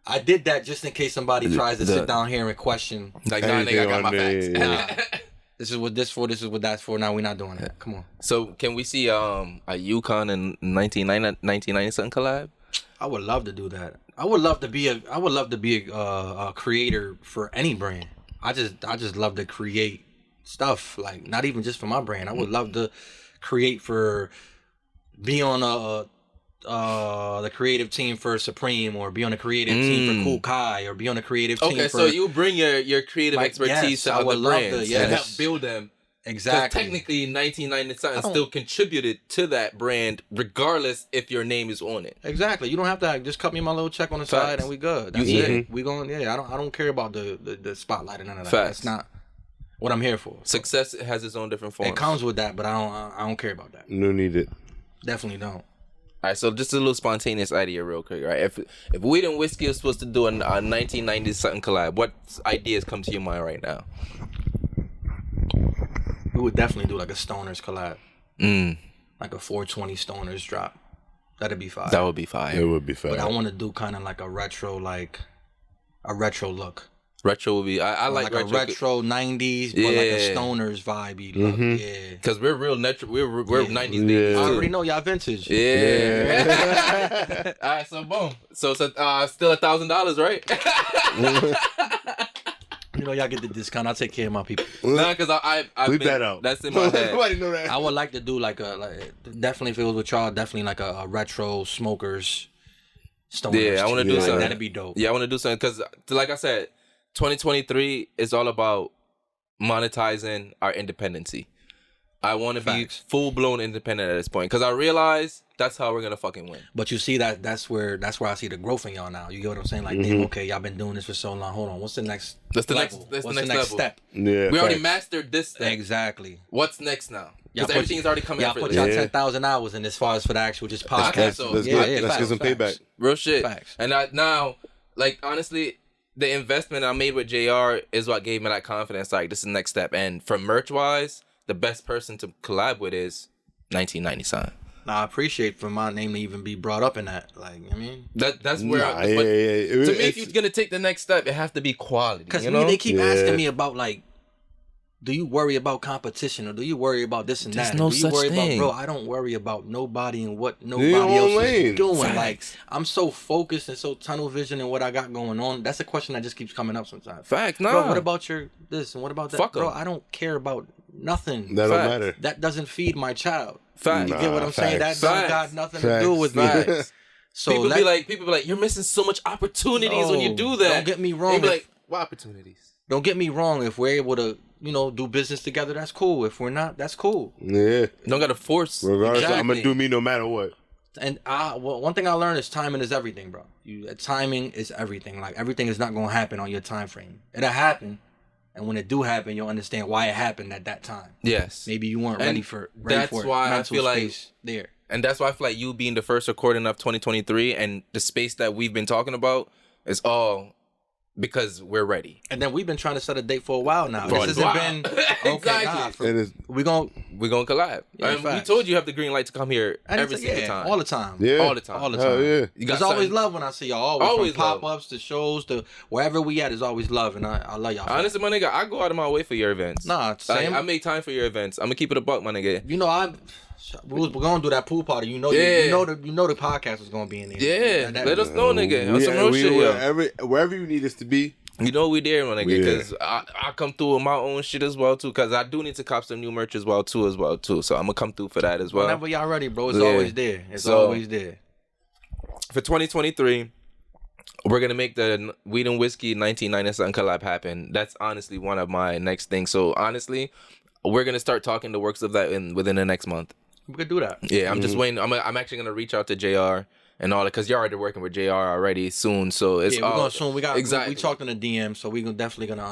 [SPEAKER 3] I did that just in case somebody tries to sit down here and question.
[SPEAKER 1] Like, nah, nigga, I got my facts.
[SPEAKER 2] Yeah.
[SPEAKER 3] This is what this for. This is what that's for. Now we're not doing that. Come on.
[SPEAKER 1] So can we see a Yukon and 1990 something collab?
[SPEAKER 3] I would love to do that. I would love to be a creator for any brand. I just love to create stuff, like not even just for my brand. I would love to create be on the creative team for Supreme, or be on the creative team for Cool Kai, or be on the creative team for.
[SPEAKER 1] Okay, so you bring your creative
[SPEAKER 3] Like,
[SPEAKER 1] expertise
[SPEAKER 3] yes,
[SPEAKER 1] to
[SPEAKER 3] I
[SPEAKER 1] other
[SPEAKER 3] would love to,
[SPEAKER 1] brands
[SPEAKER 3] yes.
[SPEAKER 1] and help build them.
[SPEAKER 3] Exactly.
[SPEAKER 1] Because technically 1990 something
[SPEAKER 3] don't-
[SPEAKER 1] still contributed to that brand, regardless if your name is on it.
[SPEAKER 3] Exactly. You don't have to just cut me my little check on the
[SPEAKER 1] Facts.
[SPEAKER 3] side and we good. That's
[SPEAKER 1] You
[SPEAKER 3] it.
[SPEAKER 1] eating.
[SPEAKER 3] We going. Yeah. I don't care about the spotlight and none of that.
[SPEAKER 1] Facts.
[SPEAKER 3] That's not what I'm here for.
[SPEAKER 1] Success has its own different forms.
[SPEAKER 3] It comes with that, but I don't care about that.
[SPEAKER 2] No need it.
[SPEAKER 3] Definitely don't.
[SPEAKER 1] All right, so just a little spontaneous idea, real quick, right? If Weed and Whiskey is supposed to do a 1990s something collab, what ideas come to your mind right now?
[SPEAKER 3] We would definitely do like a Stoners collab, like a 420 Stoners drop. That'd be fire.
[SPEAKER 1] That would be fire.
[SPEAKER 2] It would be fun.
[SPEAKER 3] But I want to do kind of like a retro look.
[SPEAKER 1] Retro would be. I like
[SPEAKER 3] a retro 90s, but like a
[SPEAKER 1] Yeah.
[SPEAKER 3] Stoners vibey look. Yeah.
[SPEAKER 1] because we're real natural. We're 90s babies
[SPEAKER 3] I
[SPEAKER 1] too.
[SPEAKER 3] already know y'all vintage.
[SPEAKER 1] Yeah. All right, so boom. So it's still $1,000, right?
[SPEAKER 3] You know y'all get the discount. I'll take care of my people.
[SPEAKER 1] Nah, because I've
[SPEAKER 2] Bleep
[SPEAKER 1] been,
[SPEAKER 2] that out.
[SPEAKER 1] That's in my head.
[SPEAKER 2] Nobody know that.
[SPEAKER 3] I would like to do definitely if it was with y'all, definitely like a retro smokers Stoners.
[SPEAKER 1] Yeah, I want to
[SPEAKER 3] too.
[SPEAKER 1] do
[SPEAKER 3] Like,
[SPEAKER 1] something.
[SPEAKER 3] that'd be dope.
[SPEAKER 1] Yeah, I want to do something because, like I said, 2023 is all about monetizing our independency. I want to be
[SPEAKER 3] Facts.
[SPEAKER 1] full blown independent at this point because I realize that's how we're gonna fucking win.
[SPEAKER 3] But you see that's where I see the growth in y'all now. You get what I'm saying? Like, damn, okay, y'all been doing this for so long. Hold on, what's the next
[SPEAKER 1] That's the
[SPEAKER 3] level?
[SPEAKER 1] next. That's
[SPEAKER 3] What's
[SPEAKER 1] the next level.
[SPEAKER 3] step?
[SPEAKER 2] Yeah,
[SPEAKER 1] We already
[SPEAKER 2] facts.
[SPEAKER 1] mastered this thing.
[SPEAKER 3] Exactly.
[SPEAKER 1] What's next now?
[SPEAKER 3] Y'all
[SPEAKER 1] Because
[SPEAKER 3] put-
[SPEAKER 1] everything's already coming
[SPEAKER 3] Y'all put y'all
[SPEAKER 1] effortless.
[SPEAKER 2] Yeah.
[SPEAKER 3] 10,000 hours in as far as for the actual just
[SPEAKER 1] Okay,
[SPEAKER 3] podcast.
[SPEAKER 1] so
[SPEAKER 2] Let's
[SPEAKER 1] yeah,
[SPEAKER 2] get
[SPEAKER 3] facts,
[SPEAKER 2] some
[SPEAKER 3] facts.
[SPEAKER 2] payback.
[SPEAKER 1] Real shit.
[SPEAKER 3] Facts.
[SPEAKER 1] And now, like, honestly, the investment I made with JR is what gave me that confidence. Like, this is the next step. And for merch wise, the best person to collab with is 1990 sign.
[SPEAKER 3] Now, I appreciate for my name to even be brought up in that. Like, I mean,
[SPEAKER 1] That's where.
[SPEAKER 2] Nah,
[SPEAKER 1] but
[SPEAKER 2] yeah.
[SPEAKER 1] to me,
[SPEAKER 2] It's-
[SPEAKER 1] if you're gonna take the next step, it has to be quality.
[SPEAKER 3] because
[SPEAKER 1] You know?
[SPEAKER 3] they keep
[SPEAKER 2] Yeah.
[SPEAKER 3] asking me about like, do you worry about competition or do you worry about this and
[SPEAKER 1] There's
[SPEAKER 3] that?
[SPEAKER 1] no
[SPEAKER 3] Do you
[SPEAKER 1] such
[SPEAKER 3] worry
[SPEAKER 1] thing.
[SPEAKER 3] about, bro? I don't worry about nobody and what
[SPEAKER 2] Your
[SPEAKER 3] nobody
[SPEAKER 2] own
[SPEAKER 3] else
[SPEAKER 2] lane.
[SPEAKER 3] is doing.
[SPEAKER 1] Facts.
[SPEAKER 3] Like, I'm so focused and so tunnel vision and what I got going on. That's a question that just keeps coming up sometimes.
[SPEAKER 1] Fact, no.
[SPEAKER 3] Bro, what about your this and what about that?
[SPEAKER 1] Fuck 'em.
[SPEAKER 3] Bro, I don't care about nothing.
[SPEAKER 2] That don't
[SPEAKER 1] Facts.
[SPEAKER 2] matter.
[SPEAKER 3] That doesn't feed my child.
[SPEAKER 1] Facts.
[SPEAKER 3] You get what I'm saying? That
[SPEAKER 2] Facts.
[SPEAKER 3] don't
[SPEAKER 1] Facts.
[SPEAKER 3] got nothing
[SPEAKER 2] Facts.
[SPEAKER 3] to do with me.
[SPEAKER 1] Facts.
[SPEAKER 3] So
[SPEAKER 1] people
[SPEAKER 3] let-
[SPEAKER 1] be like, you're missing so much opportunities when you
[SPEAKER 3] No,
[SPEAKER 1] do that.
[SPEAKER 3] don't get me wrong.
[SPEAKER 1] They be
[SPEAKER 3] If-
[SPEAKER 1] like, what opportunities?
[SPEAKER 3] Don't get me wrong. If we're able to, do business together, that's cool. If we're not, that's cool.
[SPEAKER 2] Yeah.
[SPEAKER 1] Don't gotta force.
[SPEAKER 2] Regardless, I'm
[SPEAKER 1] Exactly.
[SPEAKER 2] gonna do me no matter what.
[SPEAKER 3] And one thing I learned is timing is everything, bro. Timing is everything. Like everything is not gonna happen on your time frame. It'll happen, and when it do happen, you'll understand why it happened at that time.
[SPEAKER 1] Yes.
[SPEAKER 3] Maybe you weren't
[SPEAKER 1] And
[SPEAKER 3] ready for it.
[SPEAKER 1] that's why I
[SPEAKER 3] Mental
[SPEAKER 1] feel like-
[SPEAKER 3] space there.
[SPEAKER 1] And that's why I feel like you being the first recording of 2023 and the space that we've been talking about is all because we're ready.
[SPEAKER 3] And then we've been trying to set a date for a while now.
[SPEAKER 1] For
[SPEAKER 3] This
[SPEAKER 1] a
[SPEAKER 3] hasn't
[SPEAKER 1] while.
[SPEAKER 3] been okay.
[SPEAKER 1] Exactly.
[SPEAKER 2] It is.
[SPEAKER 3] We're gonna
[SPEAKER 1] We're gonna collab.
[SPEAKER 3] Yeah,
[SPEAKER 1] And we
[SPEAKER 3] facts.
[SPEAKER 1] told you have the green light to come here
[SPEAKER 3] and
[SPEAKER 1] every
[SPEAKER 3] it's-
[SPEAKER 1] single
[SPEAKER 3] yeah,
[SPEAKER 1] time.
[SPEAKER 3] all the time.
[SPEAKER 2] Yeah.
[SPEAKER 1] All the time.
[SPEAKER 3] All the
[SPEAKER 2] Hell
[SPEAKER 3] time.
[SPEAKER 2] yeah.
[SPEAKER 1] You got
[SPEAKER 3] There's always
[SPEAKER 1] something-
[SPEAKER 3] love when I see y'all. Always,
[SPEAKER 1] Always
[SPEAKER 3] from
[SPEAKER 1] love.
[SPEAKER 3] pop-ups to shows to wherever we at is always love, and I love y'all.
[SPEAKER 1] Honestly, my nigga, I go out of my way for your events.
[SPEAKER 3] Nah, same.
[SPEAKER 1] I make time for your events. I'm gonna keep it a buck, my nigga.
[SPEAKER 3] We're gonna do that pool party. You know
[SPEAKER 1] Yeah.
[SPEAKER 3] the podcast was gonna be in there.
[SPEAKER 1] Yeah,
[SPEAKER 3] That-
[SPEAKER 1] let us know, nigga. On some real shit, yo.
[SPEAKER 2] wherever you need us to be.
[SPEAKER 1] You know we there, my nigga,
[SPEAKER 2] Yeah.
[SPEAKER 1] because I come through with my own shit as well too, because I do need to cop some new merch as well too. So I'm gonna come through for that as well.
[SPEAKER 3] Whenever y'all ready, bro, it's
[SPEAKER 1] Yeah.
[SPEAKER 3] always there. It's
[SPEAKER 1] So-
[SPEAKER 3] always there.
[SPEAKER 1] For 2023, we're gonna make the Weed and Whiskey 1997 collab happen. That's honestly one of my next things. So honestly, we're gonna start talking the works of that within the next month.
[SPEAKER 3] We could do that.
[SPEAKER 1] Yeah, I'm just waiting. I'm actually gonna reach out to JR and all that because you're already working with JR already soon. So it's
[SPEAKER 3] Yeah, we're
[SPEAKER 1] all
[SPEAKER 3] going soon.
[SPEAKER 1] exactly.
[SPEAKER 3] We talked in the DM, so we definitely gonna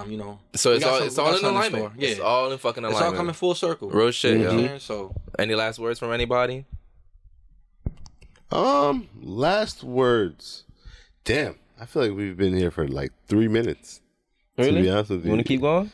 [SPEAKER 1] So
[SPEAKER 3] we
[SPEAKER 1] it's
[SPEAKER 3] got
[SPEAKER 1] all
[SPEAKER 3] some-
[SPEAKER 1] it's
[SPEAKER 3] we
[SPEAKER 1] all
[SPEAKER 3] got
[SPEAKER 1] in
[SPEAKER 3] something
[SPEAKER 1] alignment.
[SPEAKER 3] store. Yeah.
[SPEAKER 1] It's all in fucking
[SPEAKER 3] It's
[SPEAKER 1] alignment.
[SPEAKER 3] all coming full circle.
[SPEAKER 1] Real shit,
[SPEAKER 3] You know what I'm
[SPEAKER 1] yo.
[SPEAKER 3] saying? So
[SPEAKER 1] Any last words from anybody?
[SPEAKER 2] Last words. Damn, I feel like we've been here for like 3 minutes. To be honest with you.
[SPEAKER 1] keep going?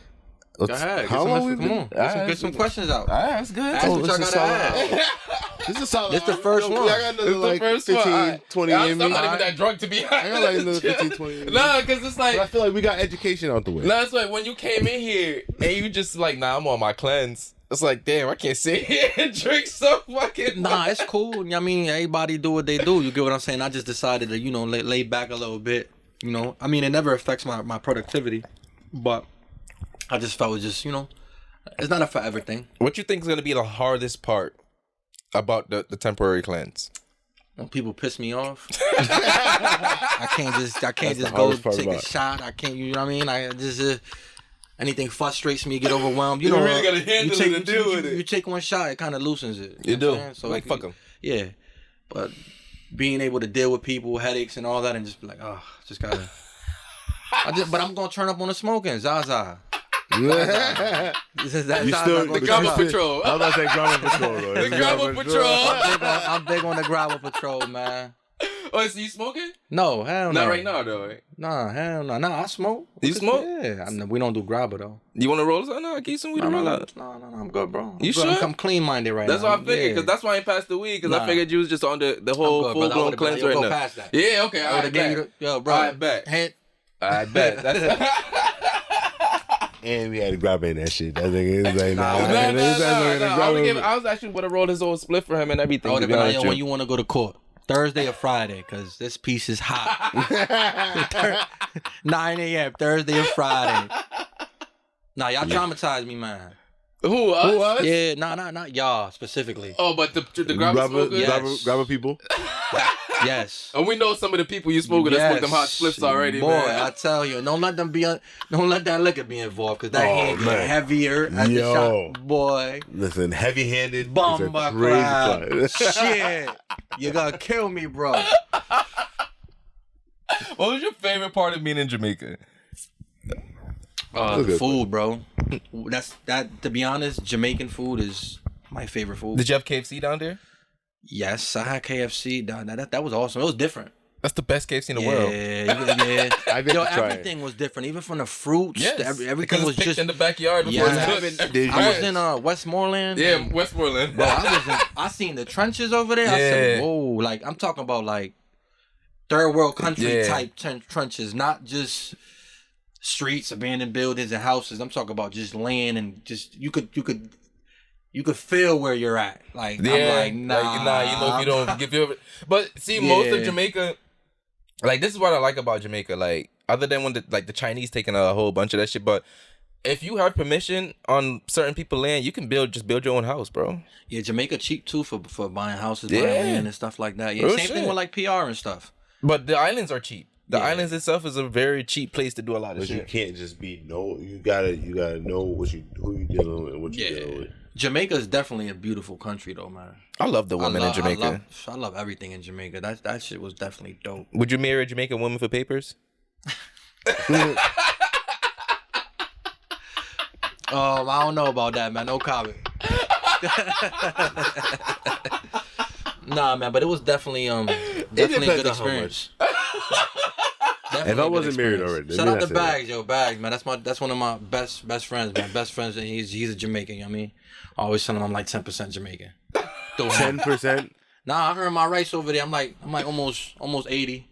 [SPEAKER 3] go ahead.
[SPEAKER 2] How long we
[SPEAKER 3] Come on. Get some questions out.
[SPEAKER 1] All right, that's good.
[SPEAKER 3] Ask what y'all
[SPEAKER 2] this is
[SPEAKER 3] gotta ask.
[SPEAKER 2] This is solid.
[SPEAKER 3] This the first one.
[SPEAKER 2] I got another like 15, 20 in me.
[SPEAKER 1] I'm not even that drunk to be honest.
[SPEAKER 2] I got like another 15, 20 in me.
[SPEAKER 1] Nah, because it's like
[SPEAKER 2] But I feel like we got education out the way.
[SPEAKER 1] no, it's like when you came in here and you just like, nah, I'm on my cleanse. It's like, damn, I can't sit here and drink so fucking.
[SPEAKER 3] Nah, it's cool. I mean, everybody do what they do. You get what I'm saying? I just decided to, lay back a little bit. I mean, it never affects my productivity, but I just felt it was just, it's not a forever thing.
[SPEAKER 1] What you think is gonna be the hardest part about the temporary cleanse?
[SPEAKER 3] When people piss me off, I can't just
[SPEAKER 2] the
[SPEAKER 3] go
[SPEAKER 2] hardest part
[SPEAKER 3] take
[SPEAKER 2] about
[SPEAKER 3] a
[SPEAKER 2] it.
[SPEAKER 3] shot. I can't, you know what I mean? I just anything frustrates me, get overwhelmed.
[SPEAKER 1] You really gotta handle it and deal with it.
[SPEAKER 3] You take one shot, it kind of loosens it.
[SPEAKER 1] You
[SPEAKER 3] know what
[SPEAKER 1] do.
[SPEAKER 3] I'm saying? So
[SPEAKER 1] Like, fuck 'em.
[SPEAKER 3] Yeah, but being able to deal with people, headaches, and all that, and just be like, oh, just gotta. But I'm gonna turn up on the smoking, Zaza. That's
[SPEAKER 2] You
[SPEAKER 3] not
[SPEAKER 2] still
[SPEAKER 3] gonna
[SPEAKER 1] the Grabber
[SPEAKER 3] stop.
[SPEAKER 1] Patrol.
[SPEAKER 2] I was about to say Grabber Patrol though.
[SPEAKER 1] The Grabber Patrol.
[SPEAKER 3] I'm big on the Grabber Patrol, man.
[SPEAKER 1] Oh, so you smoking?
[SPEAKER 3] No, hell no.
[SPEAKER 1] Not right now, though. Right?
[SPEAKER 3] Nah, hell no. Nah, I smoke.
[SPEAKER 1] You smoke?
[SPEAKER 3] Yeah. We don't do grabber though.
[SPEAKER 1] You want to roll something? No, get some weed
[SPEAKER 3] No,
[SPEAKER 1] and roll
[SPEAKER 3] no,
[SPEAKER 1] out.
[SPEAKER 3] no, I'm good, bro.
[SPEAKER 1] You
[SPEAKER 3] I'm good.
[SPEAKER 1] sure?
[SPEAKER 3] I'm clean-minded right
[SPEAKER 1] That's
[SPEAKER 3] now.
[SPEAKER 1] what I figured, because that's why I ain't passed the weed, because I
[SPEAKER 3] Nah.
[SPEAKER 1] figured you was just on the whole
[SPEAKER 3] I'm good, brother. I
[SPEAKER 1] full-blown
[SPEAKER 3] would've been-
[SPEAKER 1] cleanse
[SPEAKER 3] yo,
[SPEAKER 1] right
[SPEAKER 3] go
[SPEAKER 1] now.
[SPEAKER 3] past that.
[SPEAKER 1] Yeah, okay,
[SPEAKER 3] I
[SPEAKER 1] I
[SPEAKER 3] would've gave you
[SPEAKER 1] bet.
[SPEAKER 3] yo, bro.
[SPEAKER 1] I bet.
[SPEAKER 3] Hand,
[SPEAKER 1] I bet. That's
[SPEAKER 2] And we had to grab in that shit. That nigga is like, nah.
[SPEAKER 1] no. I was actually going to roll his old split for him and everything.
[SPEAKER 3] I would
[SPEAKER 1] to
[SPEAKER 3] have
[SPEAKER 1] be
[SPEAKER 3] been like,
[SPEAKER 1] honest
[SPEAKER 3] yo,
[SPEAKER 1] with
[SPEAKER 3] when
[SPEAKER 1] you.
[SPEAKER 3] you want to go to court, Thursday or Friday, because this piece is hot. 9 a.m. Thursday or Friday. Nah, y'all traumatized me, man.
[SPEAKER 1] Who, us?
[SPEAKER 3] Yeah, not y'all specifically.
[SPEAKER 1] Oh, but the grabber smokers?
[SPEAKER 3] Yes.
[SPEAKER 2] Grabber people.
[SPEAKER 3] Yes.
[SPEAKER 1] And we know some of the people you smoke with that smoke them hot spliffs already,
[SPEAKER 3] boy,
[SPEAKER 1] man.
[SPEAKER 3] I tell you, don't let that liquor be involved, because that hand get
[SPEAKER 2] man.
[SPEAKER 3] heavier as the
[SPEAKER 2] Yo.
[SPEAKER 3] shot. Boy,
[SPEAKER 2] Listen, heavy-handed. is a
[SPEAKER 3] bomba
[SPEAKER 2] crazy
[SPEAKER 3] crowd.
[SPEAKER 2] class.
[SPEAKER 3] Shit, you gonna kill me, bro.
[SPEAKER 1] What was your favorite part of being in Jamaica?
[SPEAKER 3] The food, bro. That. To be honest, Jamaican food is my favorite food.
[SPEAKER 1] Did you have KFC down there?
[SPEAKER 3] Yes, I had KFC. That was awesome. It was different.
[SPEAKER 1] That's the best KFC in the world.
[SPEAKER 3] Yeah.
[SPEAKER 2] I've yet
[SPEAKER 3] Yo,
[SPEAKER 2] to try
[SPEAKER 3] everything was different, even from the fruits.
[SPEAKER 1] Yes,
[SPEAKER 3] Everything
[SPEAKER 1] because
[SPEAKER 3] was
[SPEAKER 1] it's picked
[SPEAKER 3] just
[SPEAKER 1] in the backyard before
[SPEAKER 3] Yes.
[SPEAKER 1] it's cooked.
[SPEAKER 2] Did
[SPEAKER 3] I
[SPEAKER 2] you-
[SPEAKER 3] was in Westmoreland.
[SPEAKER 1] Yeah,
[SPEAKER 3] and-
[SPEAKER 1] Westmoreland.
[SPEAKER 3] Bro, I seen the trenches over there. I
[SPEAKER 1] Yeah.
[SPEAKER 3] said, whoa, like I'm talking about like third world country
[SPEAKER 1] Yeah.
[SPEAKER 3] type trenches, not just streets, abandoned buildings and houses. I'm talking about just land and just you could feel where you're at. Like
[SPEAKER 1] Yeah,
[SPEAKER 3] I'm like, nah,
[SPEAKER 1] you know, if you don't give you. But see, most of
[SPEAKER 3] Yeah.
[SPEAKER 1] Jamaica, like this is what I like about Jamaica. Like other than when the Chinese taking a whole bunch of that shit, but if you have permission on certain people's land, you can just build your own house, bro.
[SPEAKER 3] Yeah, Jamaica cheap too for buying houses,
[SPEAKER 1] Yeah.
[SPEAKER 3] buying land and stuff like that. Yeah,
[SPEAKER 1] Real
[SPEAKER 3] same thing
[SPEAKER 1] shit.
[SPEAKER 3] with like PR and stuff.
[SPEAKER 1] But the islands are cheap. The
[SPEAKER 3] Yeah.
[SPEAKER 1] islands itself is a very cheap place to do a lot of
[SPEAKER 2] But you
[SPEAKER 1] shit.
[SPEAKER 2] can't just be you gotta know who you dealing with and what you dealing with.
[SPEAKER 3] Jamaica is definitely a beautiful country though, man.
[SPEAKER 1] I love the women in Jamaica.
[SPEAKER 3] I love everything in Jamaica. That shit was definitely dope.
[SPEAKER 1] Would you marry a Jamaican woman for papers?
[SPEAKER 3] I don't know about that, man. No comment. Nah, man, but it was definitely definitely a
[SPEAKER 2] depends
[SPEAKER 3] good
[SPEAKER 2] on how
[SPEAKER 3] experience.
[SPEAKER 2] If I wasn't married already,
[SPEAKER 3] Shout
[SPEAKER 2] let me
[SPEAKER 3] out
[SPEAKER 2] not
[SPEAKER 3] to
[SPEAKER 2] say that.
[SPEAKER 3] Bags, yo, Bags, man. That's one of my best friends, man. Best friends, and he's a Jamaican. You know what I mean, I always telling him I'm like 10% Jamaican.
[SPEAKER 2] 10%.
[SPEAKER 3] Nah, I earned my rights over there. I'm like almost 80.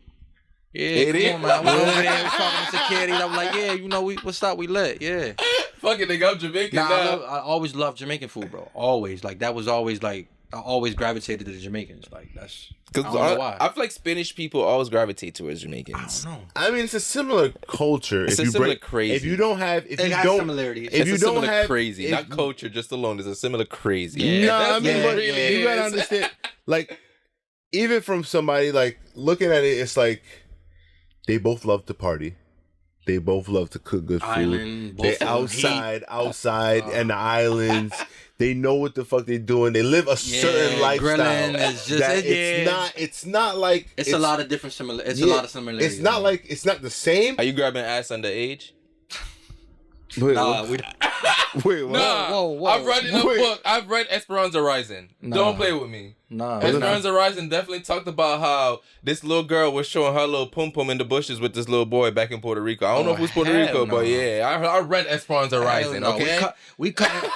[SPEAKER 3] Yeah,
[SPEAKER 1] 80?
[SPEAKER 3] come on, man. I went over there, was talking to security. I'm like, yeah, you know, what's up? We lit, yeah.
[SPEAKER 1] Fucking nigga, I'm Jamaican
[SPEAKER 3] Nah,
[SPEAKER 1] now.
[SPEAKER 3] I always loved Jamaican food, bro. Always, like that was always like I always gravitated to the Jamaicans. Like that's I don't know why.
[SPEAKER 1] I feel like Spanish people always gravitate towards Jamaicans.
[SPEAKER 3] I don't know.
[SPEAKER 2] I mean, it's a similar culture.
[SPEAKER 1] It's
[SPEAKER 2] if you
[SPEAKER 1] similar crazy.
[SPEAKER 2] If you don't have, if
[SPEAKER 3] It
[SPEAKER 2] you
[SPEAKER 3] has
[SPEAKER 2] don't,
[SPEAKER 3] similarities.
[SPEAKER 2] if
[SPEAKER 1] It's
[SPEAKER 2] you
[SPEAKER 1] a
[SPEAKER 2] don't
[SPEAKER 1] similar
[SPEAKER 2] have
[SPEAKER 1] crazy,
[SPEAKER 2] if-
[SPEAKER 1] not culture just alone. It's a similar crazy.
[SPEAKER 3] Yeah.
[SPEAKER 2] No, I
[SPEAKER 1] That's
[SPEAKER 2] mean,
[SPEAKER 1] what
[SPEAKER 2] but
[SPEAKER 1] it really
[SPEAKER 2] you gotta
[SPEAKER 1] is.
[SPEAKER 2] understand. Like, even from somebody like looking at it, it's like they both love to party. They both love to cook good food.
[SPEAKER 3] Island,
[SPEAKER 2] They
[SPEAKER 3] both of them
[SPEAKER 2] outside, and the islands. They know what the fuck they're doing. They live a certain lifestyle.
[SPEAKER 3] grilling is just
[SPEAKER 2] that
[SPEAKER 3] yeah.
[SPEAKER 2] It's not like
[SPEAKER 3] It's a lot of different similarities. It's a
[SPEAKER 2] yeah,
[SPEAKER 3] lot of similarities.
[SPEAKER 2] It's not
[SPEAKER 3] man.
[SPEAKER 2] like it's not the same.
[SPEAKER 1] Are you grabbing ass underage?
[SPEAKER 2] Wait,
[SPEAKER 3] Nah,
[SPEAKER 2] wait, what?
[SPEAKER 3] whoa.
[SPEAKER 1] I've read in a
[SPEAKER 2] Wait.
[SPEAKER 1] book. I've read Esperanza Rising.
[SPEAKER 3] Nah.
[SPEAKER 1] Don't play with me.
[SPEAKER 3] nah.
[SPEAKER 1] Esperanza Rising definitely talked about how this little girl was showing her little pum pum in the bushes with this little boy back in Puerto Rico. I don't know if it was Puerto
[SPEAKER 3] hell
[SPEAKER 1] Rico,
[SPEAKER 3] no.
[SPEAKER 1] but yeah, I read Esperanza Rising.
[SPEAKER 3] No,
[SPEAKER 1] Okay.
[SPEAKER 3] we cutting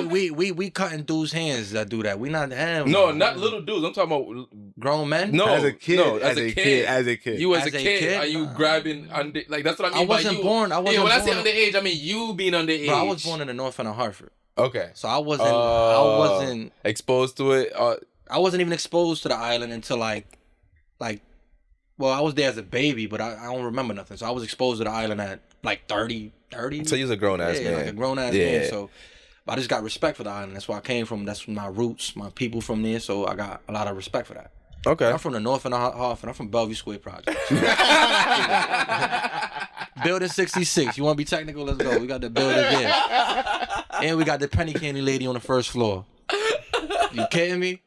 [SPEAKER 3] we cutting dudes' hands that do that. We not
[SPEAKER 1] No, not little dudes. I'm talking about
[SPEAKER 3] grown men.
[SPEAKER 1] no.
[SPEAKER 2] As a kid,
[SPEAKER 1] no,
[SPEAKER 2] as a kid.
[SPEAKER 1] You as,
[SPEAKER 3] As
[SPEAKER 1] a
[SPEAKER 3] a
[SPEAKER 1] kid,
[SPEAKER 3] kid?
[SPEAKER 1] are you
[SPEAKER 3] Nah.
[SPEAKER 1] grabbing under? Like that's what I mean.
[SPEAKER 3] I wasn't
[SPEAKER 1] by you.
[SPEAKER 3] born. I wasn't
[SPEAKER 1] Yeah, when I say
[SPEAKER 3] born.
[SPEAKER 1] underage, I mean you being underage.
[SPEAKER 3] Bro, I was born in the north end of Hartford,
[SPEAKER 1] Okay.
[SPEAKER 3] so I wasn't
[SPEAKER 1] exposed to it.
[SPEAKER 3] I wasn't even exposed to the island until like, well, I was there as a baby, but I don't remember nothing. So I was exposed to the island at like 30.
[SPEAKER 1] So you're a grown ass
[SPEAKER 3] Yeah,
[SPEAKER 1] man.
[SPEAKER 3] like a grown ass
[SPEAKER 1] Yeah.
[SPEAKER 3] man. So but I just got respect for the island. That's where I came from. That's my roots, my people from there. So I got a lot of respect for that.
[SPEAKER 1] Okay.
[SPEAKER 3] I'm from the north end of Hartford. I'm from Bellevue Square Project. Building 66. You want to be technical? Let's go. We got the building there. And we got the penny candy lady on the first floor. You kidding me?